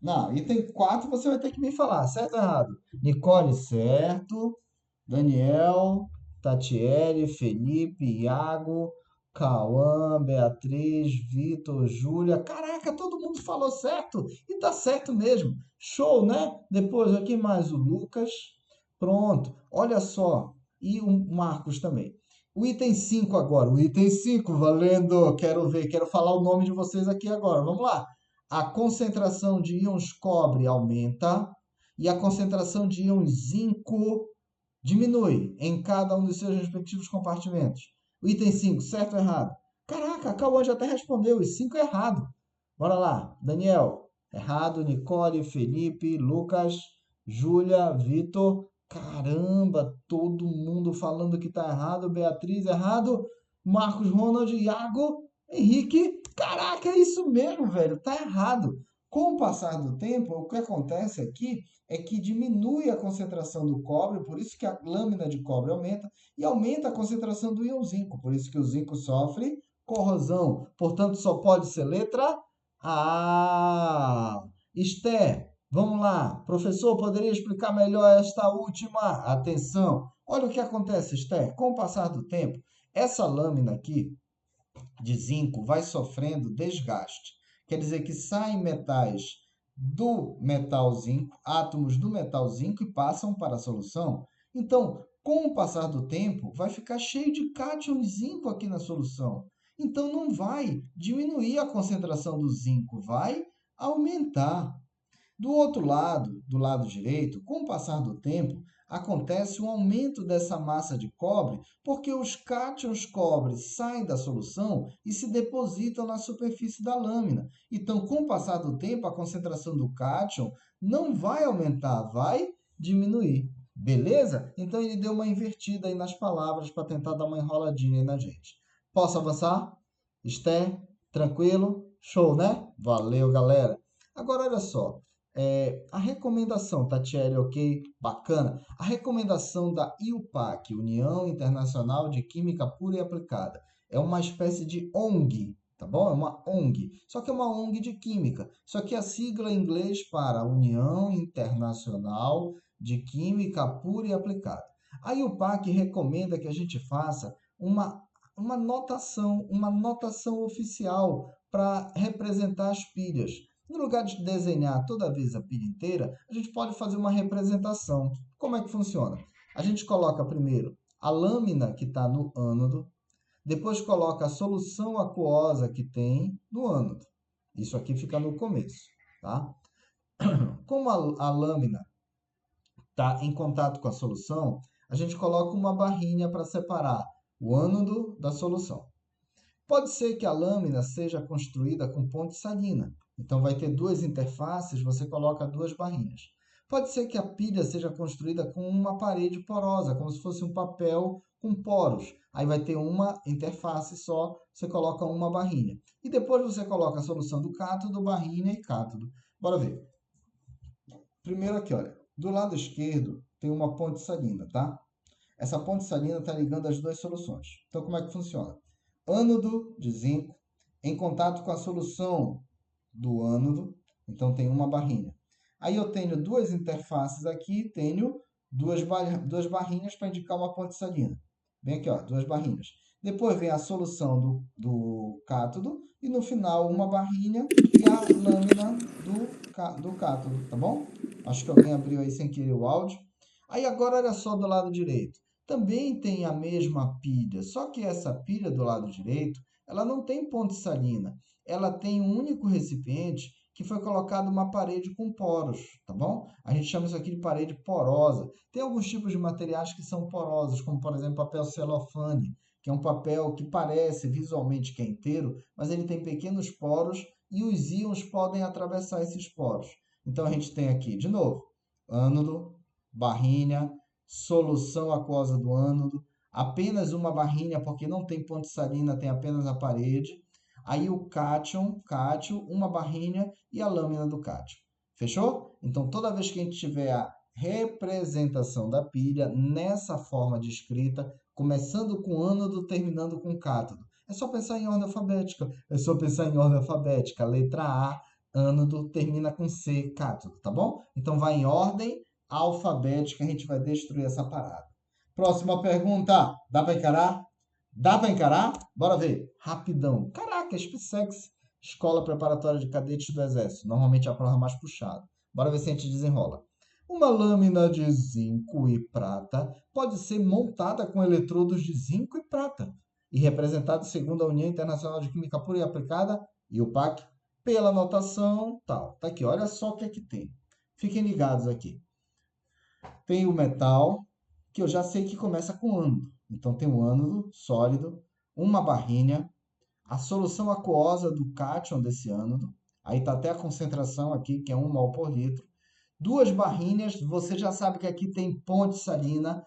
Não, item 4 você vai ter que me falar, certo ou errado? Nicole, certo. Daniel, Tatiele, Felipe, Iago, Cauã, Beatriz, Vitor, Júlia. Caraca, todo mundo falou certo. E tá certo mesmo. Show, né? Depois aqui mais o Lucas. Pronto. Olha só. E o Marcos também. O item 5 agora. O item 5, valendo. Quero ver, quero falar o nome de vocês aqui agora. Vamos lá. A concentração de íons cobre aumenta e a concentração de íons zinco diminui em cada um dos seus respectivos compartimentos. O item 5, certo ou errado? Caraca, a Cauã já até respondeu, e 5 é errado. Bora lá, Daniel, errado, Nicole, Felipe, Lucas, Júlia, Vitor. Caramba, todo mundo falando que tá errado. Beatriz, errado. Marcos, Ronald, Iago, Henrique. Caraca, é isso mesmo, velho, tá errado. Com o passar do tempo, o que acontece aqui é que diminui a concentração do cobre, por isso que a lâmina de cobre aumenta, e aumenta a concentração do íon zinco, por isso que o zinco sofre corrosão. Portanto, só pode ser letra A. Esther, vamos lá. Professor, poderia explicar melhor esta última? Atenção. Olha o que acontece, Esther. Com o passar do tempo, essa lâmina aqui de zinco vai sofrendo desgaste. Quer dizer que saem metais do metal zinco, átomos do metal zinco e passam para a solução. Então, com o passar do tempo, vai ficar cheio de cátion zinco aqui na solução. Então, não vai diminuir a concentração do zinco, vai aumentar. Do outro lado, do lado direito, com o passar do tempo, acontece um aumento dessa massa de cobre, porque os cátions cobre saem da solução e se depositam na superfície da lâmina. Então, com o passar do tempo, a concentração do cátion não vai aumentar, vai diminuir. Beleza? Então, ele deu uma invertida aí nas palavras para tentar dar uma enroladinha aí na gente. Posso avançar? Esther, tranquilo? Show, né? Valeu, galera. Agora, olha só. A recomendação, Tatiele, ok? Bacana. A recomendação da IUPAC, União Internacional de Química Pura e Aplicada, é uma espécie de ONG, tá bom? É uma ONG, só que é uma ONG de química. Só que a sigla em inglês para União Internacional de Química Pura e Aplicada. A IUPAC recomenda que a gente faça uma notação oficial para representar as pilhas. No lugar de desenhar toda vez a pilha inteira, a gente pode fazer uma representação. Como é que funciona? A gente coloca primeiro a lâmina que está no ânodo, depois coloca a solução aquosa que tem no ânodo. Isso aqui fica no começo, tá? Como a lâmina está em contato com a solução, a gente coloca uma barrinha para separar o ânodo da solução. Pode ser que a lâmina seja construída com ponte salina. Então, vai ter duas interfaces, você coloca duas barrinhas. Pode ser que a pilha seja construída com uma parede porosa, como se fosse um papel com poros. Aí vai ter uma interface só, você coloca uma barrinha. E depois você coloca a solução do cátodo, barrinha e cátodo. Bora ver. Primeiro aqui, olha. Do lado esquerdo tem uma ponte salina, tá? Essa ponte salina está ligando as duas soluções. Então, como é que funciona? Ânodo de zinco em contato com a solução do ânodo, então tem uma barrinha. Aí eu tenho duas interfaces aqui, tenho duas barrinhas para indicar uma ponte salina. Bem aqui, ó, duas barrinhas. Depois vem a solução do cátodo e no final uma barrinha e a lâmina do cátodo, tá bom? Acho que alguém abriu aí sem querer o áudio. Aí agora olha só do lado direito. Também tem a mesma pilha, só que essa pilha do lado direito, ela não tem ponte salina. Ela tem um único recipiente que foi colocada uma parede com poros, tá bom? A gente chama isso aqui de parede porosa. Tem alguns tipos de materiais que são porosos, como por exemplo papel celofane, que é um papel que parece visualmente que é inteiro, mas ele tem pequenos poros e os íons podem atravessar esses poros. Então a gente tem aqui, de novo, ânodo, barrinha, solução aquosa do ânodo, apenas uma barrinha, porque não tem ponte salina, tem apenas a parede. Aí o cátion, uma barrinha e a lâmina do cátion. Fechou? Então, toda vez que a gente tiver a representação da pilha nessa forma de escrita, começando com ânodo, terminando com cátodo, é só pensar em ordem alfabética. Letra A, ânodo, termina com C, cátodo, tá bom? Então, vai em ordem alfabética, a gente vai destruir essa parada. Próxima pergunta. Dá para encarar? Dá para encarar? Bora ver. Rapidão. Caraca, SpaceX, Escola Preparatória de Cadetes do Exército. Normalmente é a prova mais puxada. Bora ver se a gente desenrola. Uma lâmina de zinco e prata pode ser montada com eletrodos de zinco e prata e representada segundo a União Internacional de Química Pura e Aplicada, IUPAC, pela notação tal. Tá aqui, olha só o que é que tem. Fiquem ligados aqui. Tem o metal, que eu já sei que começa com ânodo. Então, tem o ânodo sólido, uma barrinha, a solução aquosa do cátion desse ânodo, aí está até a concentração aqui, que é 1 mol por litro, duas barrinhas, você já sabe que aqui tem ponte salina,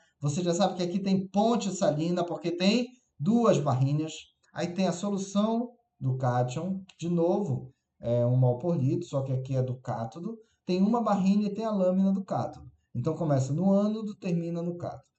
porque tem duas barrinhas, aí tem a solução do cátion, de novo, é 1 mol por litro, só que aqui é do cátodo, tem uma barrinha e tem a lâmina do cátodo. Então, começa no ânodo, termina no cátodo.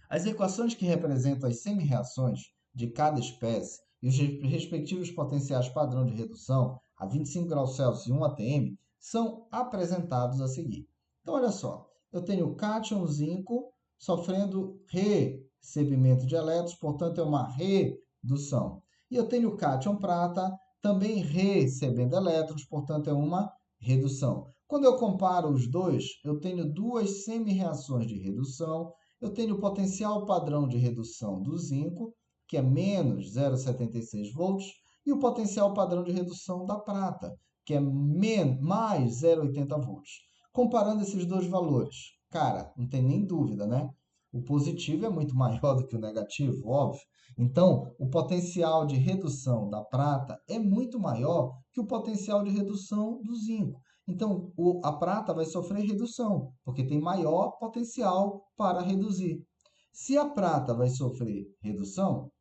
As equações que representam as semi-reações de cada espécie e os respectivos potenciais padrão de redução a 25 graus Celsius e 1 atm são apresentados a seguir. Então, olha só, eu tenho cátion zinco sofrendo recebimento de elétrons, portanto, é uma redução. E eu tenho cátion prata também recebendo elétrons, portanto, é uma redução. Quando eu comparo os dois, eu tenho duas semi-reações de redução. Eu tenho o potencial padrão de redução do zinco, que é menos 0,76 volts, e o potencial padrão de redução da prata, que é mais 0,80 volts. Comparando esses dois valores, cara, não tem nem dúvida, né? O positivo é muito maior do que o negativo, óbvio. Então, o potencial de redução da prata é muito maior que o potencial de redução do zinco. Então, a prata vai sofrer redução, porque tem maior potencial para reduzir. Se a prata vai sofrer redução,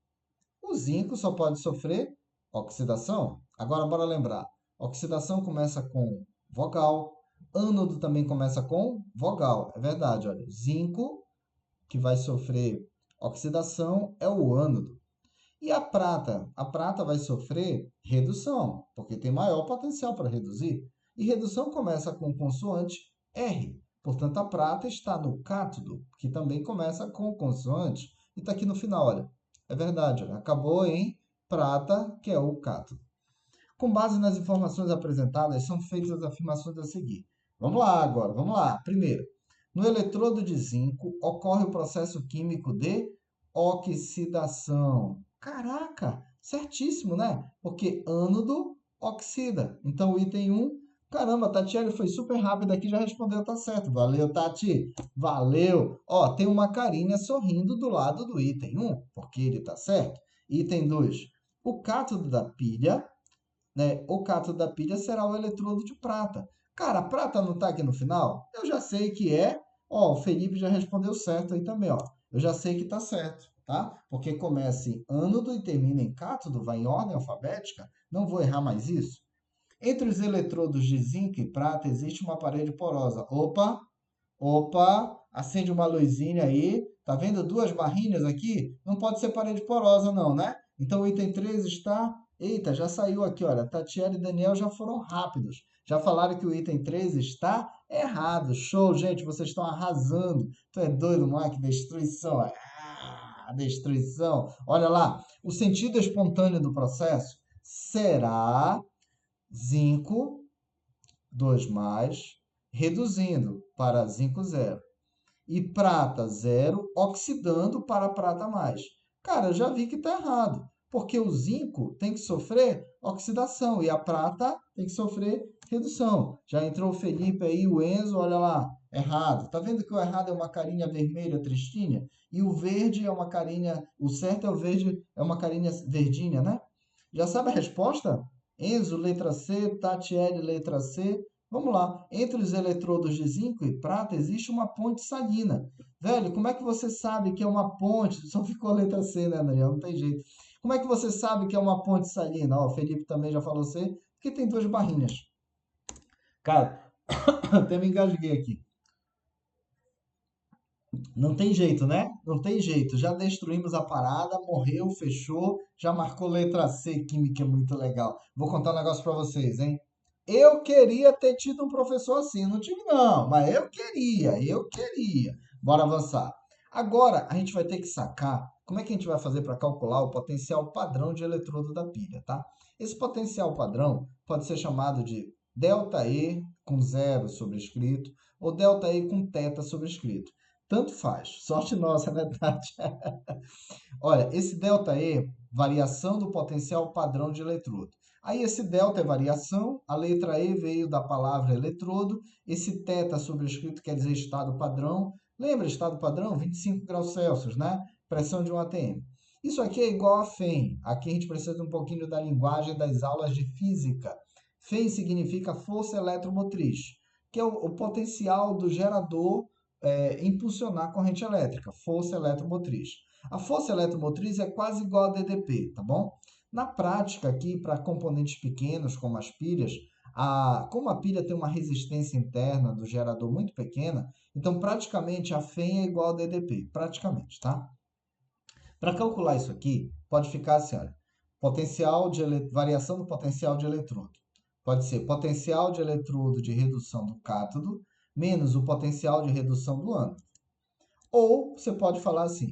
o zinco só pode sofrer oxidação. Agora, bora lembrar. Oxidação começa com vogal, ânodo também começa com vogal. É verdade, olha. Zinco, que vai sofrer oxidação, é o ânodo. E a prata? A prata vai sofrer redução, porque tem maior potencial para reduzir. E redução começa com consoante R. Portanto, a prata está no cátodo, que também começa com consoante. E está aqui no final, olha. É verdade, olha. Acabou em prata, que é o cátodo. Com base nas informações apresentadas, são feitas as afirmações a seguir. Vamos lá agora, vamos lá. Primeiro, no eletrodo de zinco ocorre o processo químico de oxidação. Caraca, certíssimo, né? Porque ânodo oxida. Então, o item 1, caramba, Tatiele foi super rápida aqui, já respondeu, tá certo. Valeu, Tati. Valeu. Ó, tem uma carinha sorrindo do lado do item 1, porque ele tá certo. Item 2, o cátodo da pilha, né? O cátodo da pilha será o eletrodo de prata. Cara, a prata não tá aqui no final? Eu já sei que é. Ó, o Felipe já respondeu certo aí também, ó. Eu já sei que tá certo, tá? Porque começa em ânodo e termina em cátodo, vai em ordem alfabética. Não vou errar mais isso. Entre os eletrodos de zinco e prata existe uma parede porosa. Opa, opa, acende uma luzinha aí. Tá vendo duas barrinhas aqui? Não pode ser parede porosa não, né? Então o item 3 está... Eita, já saiu aqui, olha. Tatiana e Daniel já foram rápidos. Já falaram que o item 3 está errado. Show, gente, vocês estão arrasando. Tu é doido, Mike? Destruição. Destruição. Olha lá, o sentido espontâneo do processo será zinco 2+, reduzindo para zinco 0. E prata 0, oxidando para prata mais. Cara, eu já vi que está errado, porque o zinco tem que sofrer oxidação. E a prata tem que sofrer redução. Já entrou o Felipe aí, o Enzo, olha lá, errado. Tá vendo que o errado é uma carinha vermelha tristinha? E o verde é uma carinha, o certo é o verde, é uma carinha verdinha, né? Já sabe a resposta? Enzo, letra C, Tatiele, letra C. Vamos lá. Entre os eletrodos de zinco e prata existe uma ponte salina. Velho, como é que você sabe que é uma ponte? Só ficou a letra C, né, Daniel? Não tem jeito. Como é que você sabe que é uma ponte salina? Ó, o Felipe também já falou C, porque tem duas barrinhas. Cara, até me engasguei aqui. Não tem jeito, né? Não tem jeito. Já destruímos a parada, morreu, fechou, já marcou letra C, química é muito legal. Vou contar um negócio pra vocês, hein? Eu queria ter tido um professor assim, não tive não, mas eu queria. Bora avançar. Agora a gente vai ter que sacar como é que a gente vai fazer para calcular o potencial padrão de eletrodo da pilha, tá? Esse potencial padrão pode ser chamado de ΔE com zero sobrescrito ou ΔE com θ sobrescrito. Tanto faz. Sorte nossa, né, Tati? Olha, esse ΔE, variação do potencial padrão de eletrodo. Aí esse delta é variação, a letra E veio da palavra eletrodo, esse θ sobrescrito quer dizer estado padrão. Lembra estado padrão? 25 graus Celsius, né? Pressão de 1 atm. Isso aqui é igual a FEM. Aqui a gente precisa de um pouquinho da linguagem das aulas de física. FEM significa força eletromotriz, que é o potencial do gerador impulsionar a corrente elétrica, força eletromotriz. A força eletromotriz é quase igual a DDP, tá bom? Na prática aqui, para componentes pequenos, como as pilhas, como a pilha tem uma resistência interna do gerador muito pequena, então praticamente a FEM é igual a DDP, praticamente, tá? Para calcular isso aqui, pode ficar assim, olha, variação do potencial de eletrodo. Pode ser potencial de eletrodo de redução do cátodo menos o potencial de redução do ânodo. Ou você pode falar assim,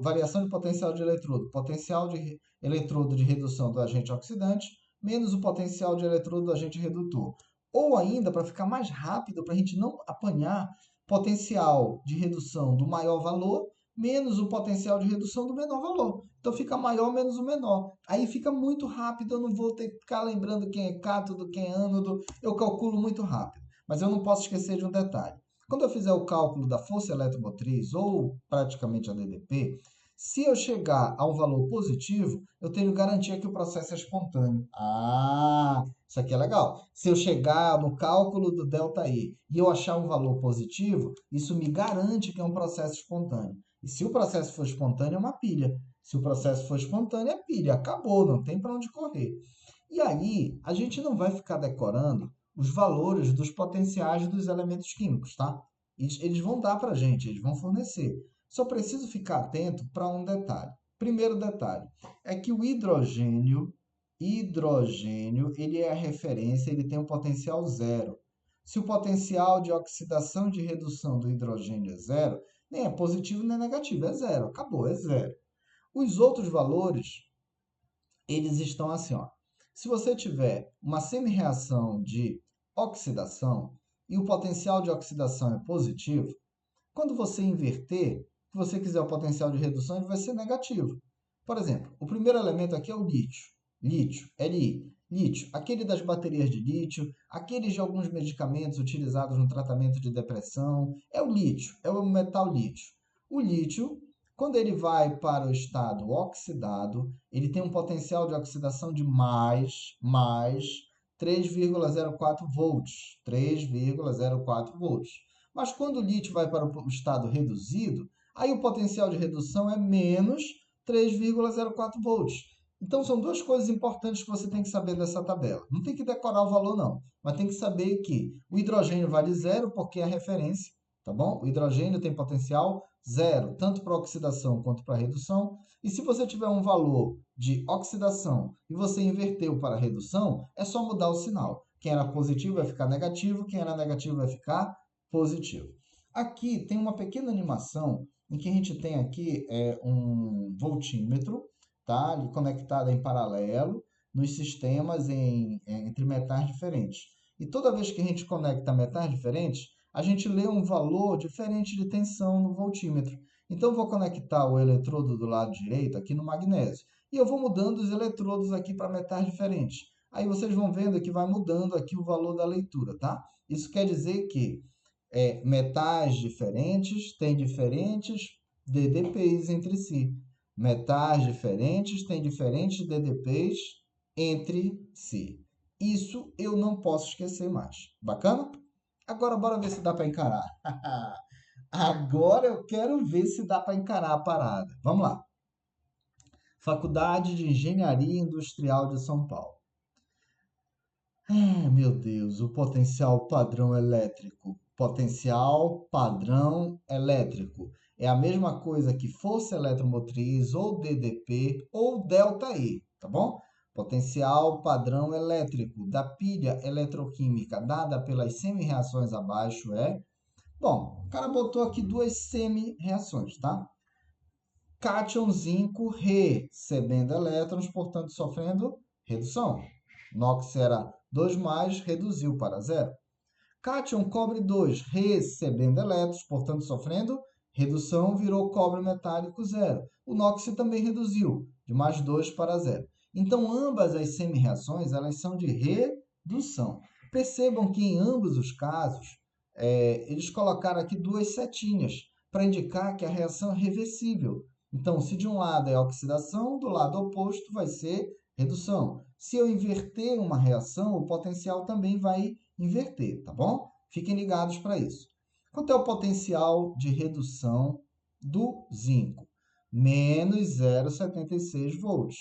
variação de potencial de eletrodo, potencial de eletrodo de redução do agente oxidante, menos o potencial de eletrodo do agente redutor. Ou ainda, para ficar mais rápido, para a gente não apanhar, potencial de redução do maior valor, menos o potencial de redução do menor valor. Então fica maior menos o menor. Aí fica muito rápido, eu não vou ter que ficar lembrando quem é cátodo, quem é ânodo, eu calculo muito rápido. Mas eu não posso esquecer de um detalhe. Quando eu fizer o cálculo da força eletromotriz ou praticamente a DDP, se eu chegar a um valor positivo, eu tenho garantia que o processo é espontâneo. Ah, isso aqui é legal. Se eu chegar no cálculo do ΔE e eu achar um valor positivo, isso me garante que é um processo espontâneo. E se o processo for espontâneo, é uma pilha. Se o processo for espontâneo, é pilha. Acabou, não tem para onde correr. E aí, a gente não vai ficar decorando os valores dos potenciais dos elementos químicos, tá? Eles vão dar para a gente, eles vão fornecer. Só preciso ficar atento para um detalhe. Primeiro detalhe é que o hidrogênio, ele é a referência, ele tem um potencial zero. Se o potencial de oxidação e de redução do hidrogênio é zero, nem é positivo nem negativo, é zero. Acabou, é zero. Os outros valores, eles estão assim, ó. Se você tiver uma semi-reação de oxidação e o potencial de oxidação é positivo, quando você inverter, se você quiser o potencial de redução, ele vai ser negativo. Por exemplo, o primeiro elemento aqui é o lítio. Lítio, Li. Lítio, aquele das baterias de lítio, aqueles de alguns medicamentos utilizados no tratamento de depressão, é o lítio, é o metal lítio. O lítio, quando ele vai para o estado oxidado, ele tem um potencial de oxidação de mais 3,04 volts. 3,04 volts. Mas quando o lítio vai para o estado reduzido, aí o potencial de redução é menos 3,04 volts. Então são duas coisas importantes que você tem que saber dessa tabela. Não tem que decorar o valor não, mas tem que saber que o hidrogênio vale zero porque é a referência, tá bom? O hidrogênio tem potencial zero, tanto para oxidação quanto para redução. E se você tiver um valor de oxidação e você inverteu para redução, é só mudar o sinal. Quem era positivo vai ficar negativo, quem era negativo vai ficar positivo. Aqui tem uma pequena animação em que a gente tem aqui um voltímetro, tá? Ali conectado em paralelo nos sistemas entre metais diferentes. E toda vez que a gente conecta metais diferentes, a gente lê um valor diferente de tensão no voltímetro. Então, eu vou conectar o eletrodo do lado direito aqui no magnésio. e eu vou mudando os eletrodos aqui para metais diferentes. Aí vocês vão vendo que vai mudando aqui o valor da leitura, tá? Isso quer dizer que metais diferentes têm diferentes DDPs entre si. Metais diferentes têm diferentes DDPs entre si. Isso eu não posso esquecer mais. Bacana? Agora bora ver se dá para encarar. Agora eu quero ver se dá para encarar a parada. Vamos lá. Faculdade de Engenharia Industrial de São Paulo. Meu Deus, o potencial padrão elétrico. Potencial padrão elétrico. É a mesma coisa que força eletromotriz, ou DDP, ou ΔE, tá bom? Potencial padrão elétrico da pilha eletroquímica dada pelas semi-reações abaixo é... Bom, o cara botou aqui duas semi-reações, tá? Cátion zinco recebendo elétrons, portanto sofrendo redução. NOx era 2 mais, reduziu para zero. Cátion cobre 2 recebendo elétrons, portanto sofrendo redução, virou cobre metálico zero. O NOx também reduziu, de mais 2 para zero. Então ambas as semi-reações elas são de redução. Percebam que em ambos os casos, eles colocaram aqui duas setinhas para indicar que a reação é reversível. Então, se de um lado é oxidação, do lado oposto vai ser redução. Se eu inverter uma reação, o potencial também vai inverter, tá bom? Fiquem ligados para isso. Quanto é o potencial de redução do zinco? Menos 0,76 volts.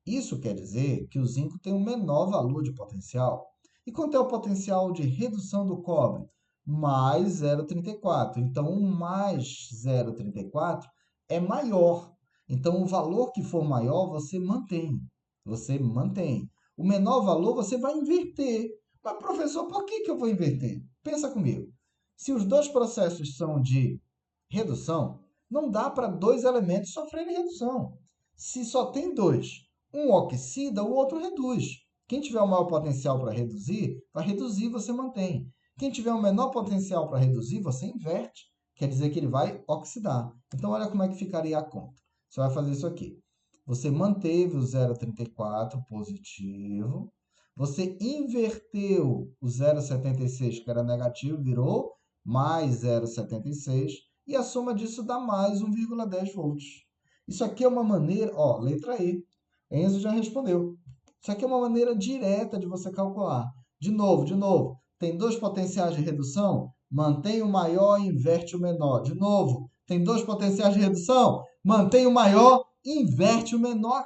Isso quer dizer que o zinco tem um menor valor de potencial. E quanto é o potencial de redução do cobre? Mais 0,34. Então, 1 mais 0,34 é maior. Então, o valor que for maior, você mantém. Você mantém. O menor valor, você vai inverter. Mas, professor, por que eu vou inverter? Pensa comigo. Se os dois processos são de redução, não dá para dois elementos sofrerem redução. Se só tem dois, um oxida, o outro reduz. Quem tiver o maior potencial para reduzir, vai reduzir, você mantém. Quem tiver o menor potencial para reduzir, você inverte. Quer dizer que ele vai oxidar. Então, olha como é que ficaria a conta. Você vai fazer isso aqui. Você manteve o 0,34 positivo. Você inverteu o 0,76, que era negativo, virou mais 0,76. E a soma disso dá mais 1,10 volts. Isso aqui é uma maneira... Ó, letra E. Enzo já respondeu. Isso aqui é uma maneira direta de você calcular. De novo. Tem dois potenciais de redução? Mantém o maior e inverte o menor. De novo, tem dois potenciais de redução? Mantém o maior, inverte o menor.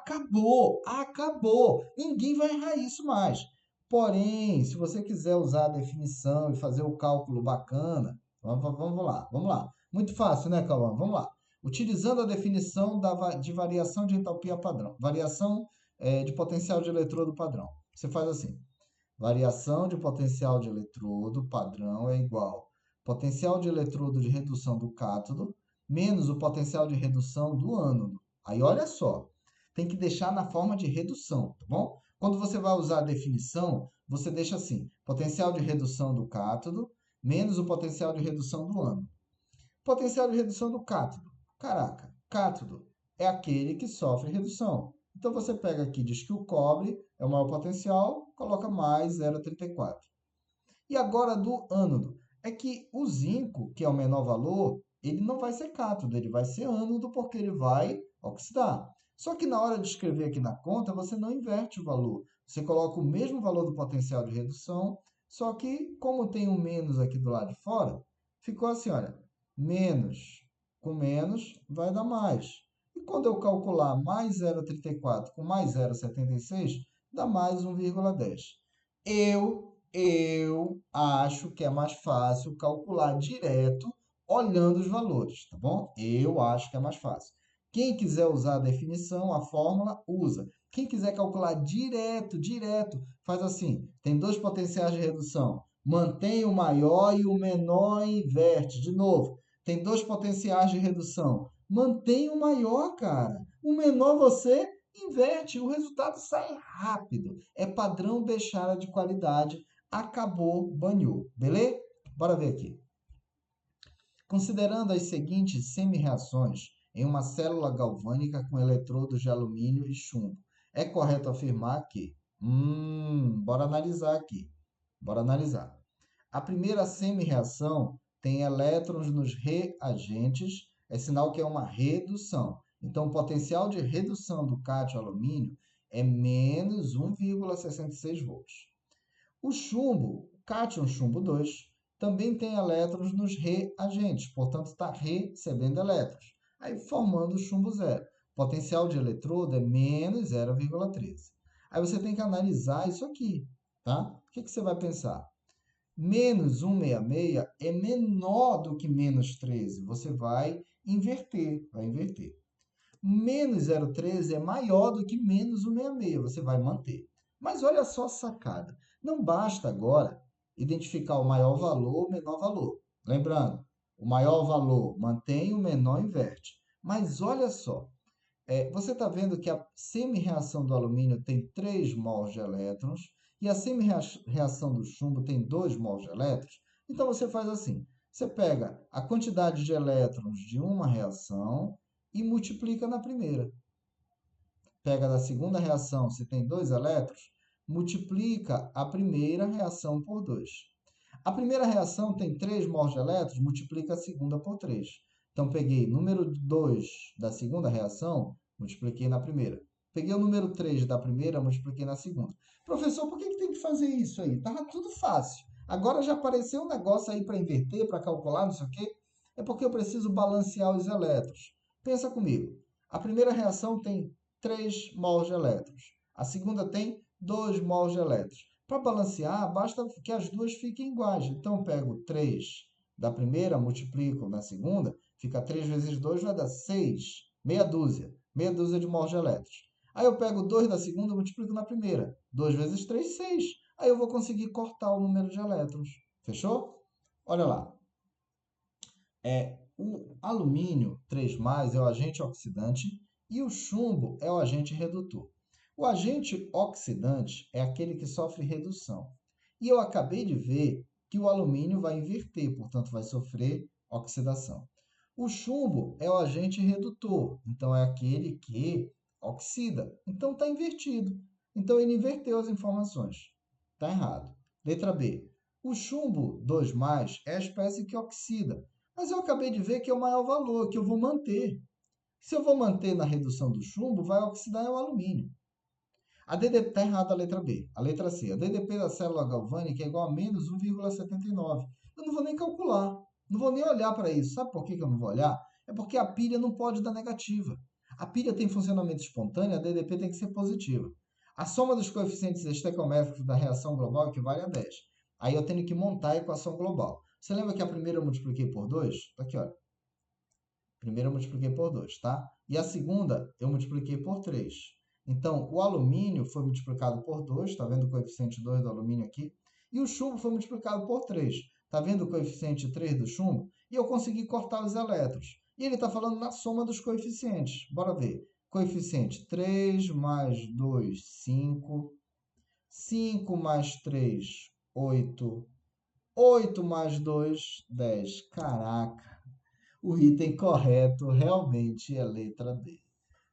Acabou. Ninguém vai errar isso mais. Porém, se você quiser usar a definição e fazer o cálculo bacana, vamos lá. Muito fácil, né, Cauã? Vamos lá. Utilizando a definição de variação de entalpia padrão, variação de potencial de eletrodo padrão. Você faz assim. Variação de potencial de eletrodo padrão é igual potencial de eletrodo de redução do cátodo menos o potencial de redução do ânodo. Aí, olha só, tem que deixar na forma de redução, tá bom? Quando você vai usar a definição, você deixa assim, potencial de redução do cátodo menos o potencial de redução do ânodo. Potencial de redução do cátodo. Caraca, cátodo é aquele que sofre redução. Então, você pega aqui, diz que o cobre é o maior potencial, coloca mais 0,34. E agora do ânodo. É que o zinco, que é o menor valor, ele não vai ser cátodo, ele vai ser ânodo porque ele vai oxidar. Só que na hora de escrever aqui na conta, você não inverte o valor. Você coloca o mesmo valor do potencial de redução, só que como tem um menos aqui do lado de fora, ficou assim, olha, menos com menos vai dar mais. E quando eu calcular mais 0,34 com mais 0,76, dá mais 1,10. Eu acho que é mais fácil calcular direto olhando os valores, tá bom? Eu acho que é mais fácil. Quem quiser usar a definição, a fórmula, usa. Quem quiser calcular direto, faz assim. Tem dois potenciais de redução. Mantém o maior e o menor e inverte. De novo, tem dois potenciais de redução. Mantém o maior, cara. O menor você inverte. O resultado sai rápido. É padrão Bechara de qualidade. Acabou, banhou. Beleza? Bora ver aqui. Considerando as seguintes semi-reações em uma célula galvânica com eletrodos de alumínio e chumbo. É correto afirmar que... bora analisar aqui. Bora analisar. A primeira semi-reação tem elétrons nos reagentes, é sinal que é uma redução. Então, o potencial de redução do cátio alumínio é menos 1,66 volts. O chumbo, cátion chumbo 2, também tem elétrons nos reagentes, portanto está recebendo elétrons, aí formando o chumbo zero. Potencial de eletrodo é menos 0,13. Aí você tem que analisar isso aqui, tá? O que você vai pensar? Menos 166 é menor do que menos 13. Você vai inverter, Menos 0,13 é maior do que menos 166. Você vai manter. Mas olha só a sacada. Não basta agora identificar o maior valor ou o menor valor. Lembrando, o maior valor mantém, o menor inverte. Mas olha só, você está vendo que a semi-reação do alumínio tem 3 mols de elétrons e a semi-reação do chumbo tem 2 mols de elétrons. Então você faz assim, você pega a quantidade de elétrons de uma reação e multiplica na primeira. Pega da segunda reação, se tem 2 elétrons, multiplica a primeira reação por 2. A primeira reação tem 3 mols de elétrons, multiplica a segunda por 3. Então, peguei número 2 da segunda reação, multipliquei na primeira. Peguei o número 3 da primeira, multipliquei na segunda. Professor, por que tem que fazer isso aí? Estava tudo fácil. Agora já apareceu um negócio aí para inverter, para calcular, não sei o quê. É porque eu preciso balancear os elétrons. Pensa comigo. A primeira reação tem 3 mols de elétrons. A segunda tem 2 mols de elétrons. Para balancear, basta que as duas fiquem iguais. Então, eu pego 3 da primeira, multiplico na segunda, fica 3 vezes 2 vai dar 6, meia dúzia de mols de elétrons. Aí eu pego 2 da segunda, multiplico na primeira, 2 vezes 3, 6. Aí eu vou conseguir cortar o número de elétrons. Fechou? Olha lá. O alumínio 3+, é o agente oxidante e o chumbo é o agente redutor. O agente oxidante é aquele que sofre redução. E eu acabei de ver que o alumínio vai inverter, portanto, vai sofrer oxidação. O chumbo é o agente redutor, então é aquele que oxida. Então está invertido. Então ele inverteu as informações. Está errado. Letra B. O chumbo 2+, é a espécie que oxida. Mas eu acabei de ver que é o maior valor, que eu vou manter. Se eu vou manter na redução do chumbo, vai oxidar o alumínio. A DDP está errada a letra B. A letra C. A DDP da célula galvânica é igual a menos 1,79. Eu não vou nem calcular. Não vou nem olhar para isso. Sabe por que eu não vou olhar? É porque a pilha não pode dar negativa. A pilha tem funcionamento espontâneo, a DDP tem que ser positiva. A soma dos coeficientes estequiométricos da reação global equivale a 10. Aí eu tenho que montar a equação global. Você lembra que a primeira eu multipliquei por 2? Tá aqui, olha. Primeira eu multipliquei por 2, tá? E a segunda eu multipliquei por 3. Então, o alumínio foi multiplicado por 2, está vendo o coeficiente 2 do alumínio aqui? E o chumbo foi multiplicado por 3. Está vendo o coeficiente 3 do chumbo? E eu consegui cortar os elétrons. E ele está falando na soma dos coeficientes. Bora ver. Coeficiente 3 mais 2, 5. 5 mais 3, 8. 8 mais 2, 10. Caraca, o item correto realmente é a letra B.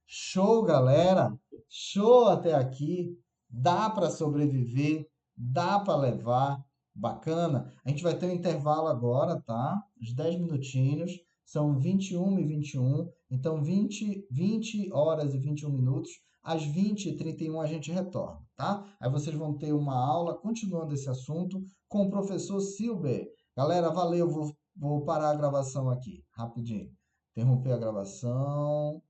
Show, galera? Show até aqui. Dá para sobreviver, dá para levar. Bacana. A gente vai ter um intervalo agora, tá? Uns 10 minutinhos. São 21h21. Então, 20 horas e 21 minutos. Às 20h31 a gente retorna, tá? Aí vocês vão ter uma aula continuando esse assunto com o professor Silber. Galera, valeu. Vou parar a gravação aqui, rapidinho. Interromper a gravação.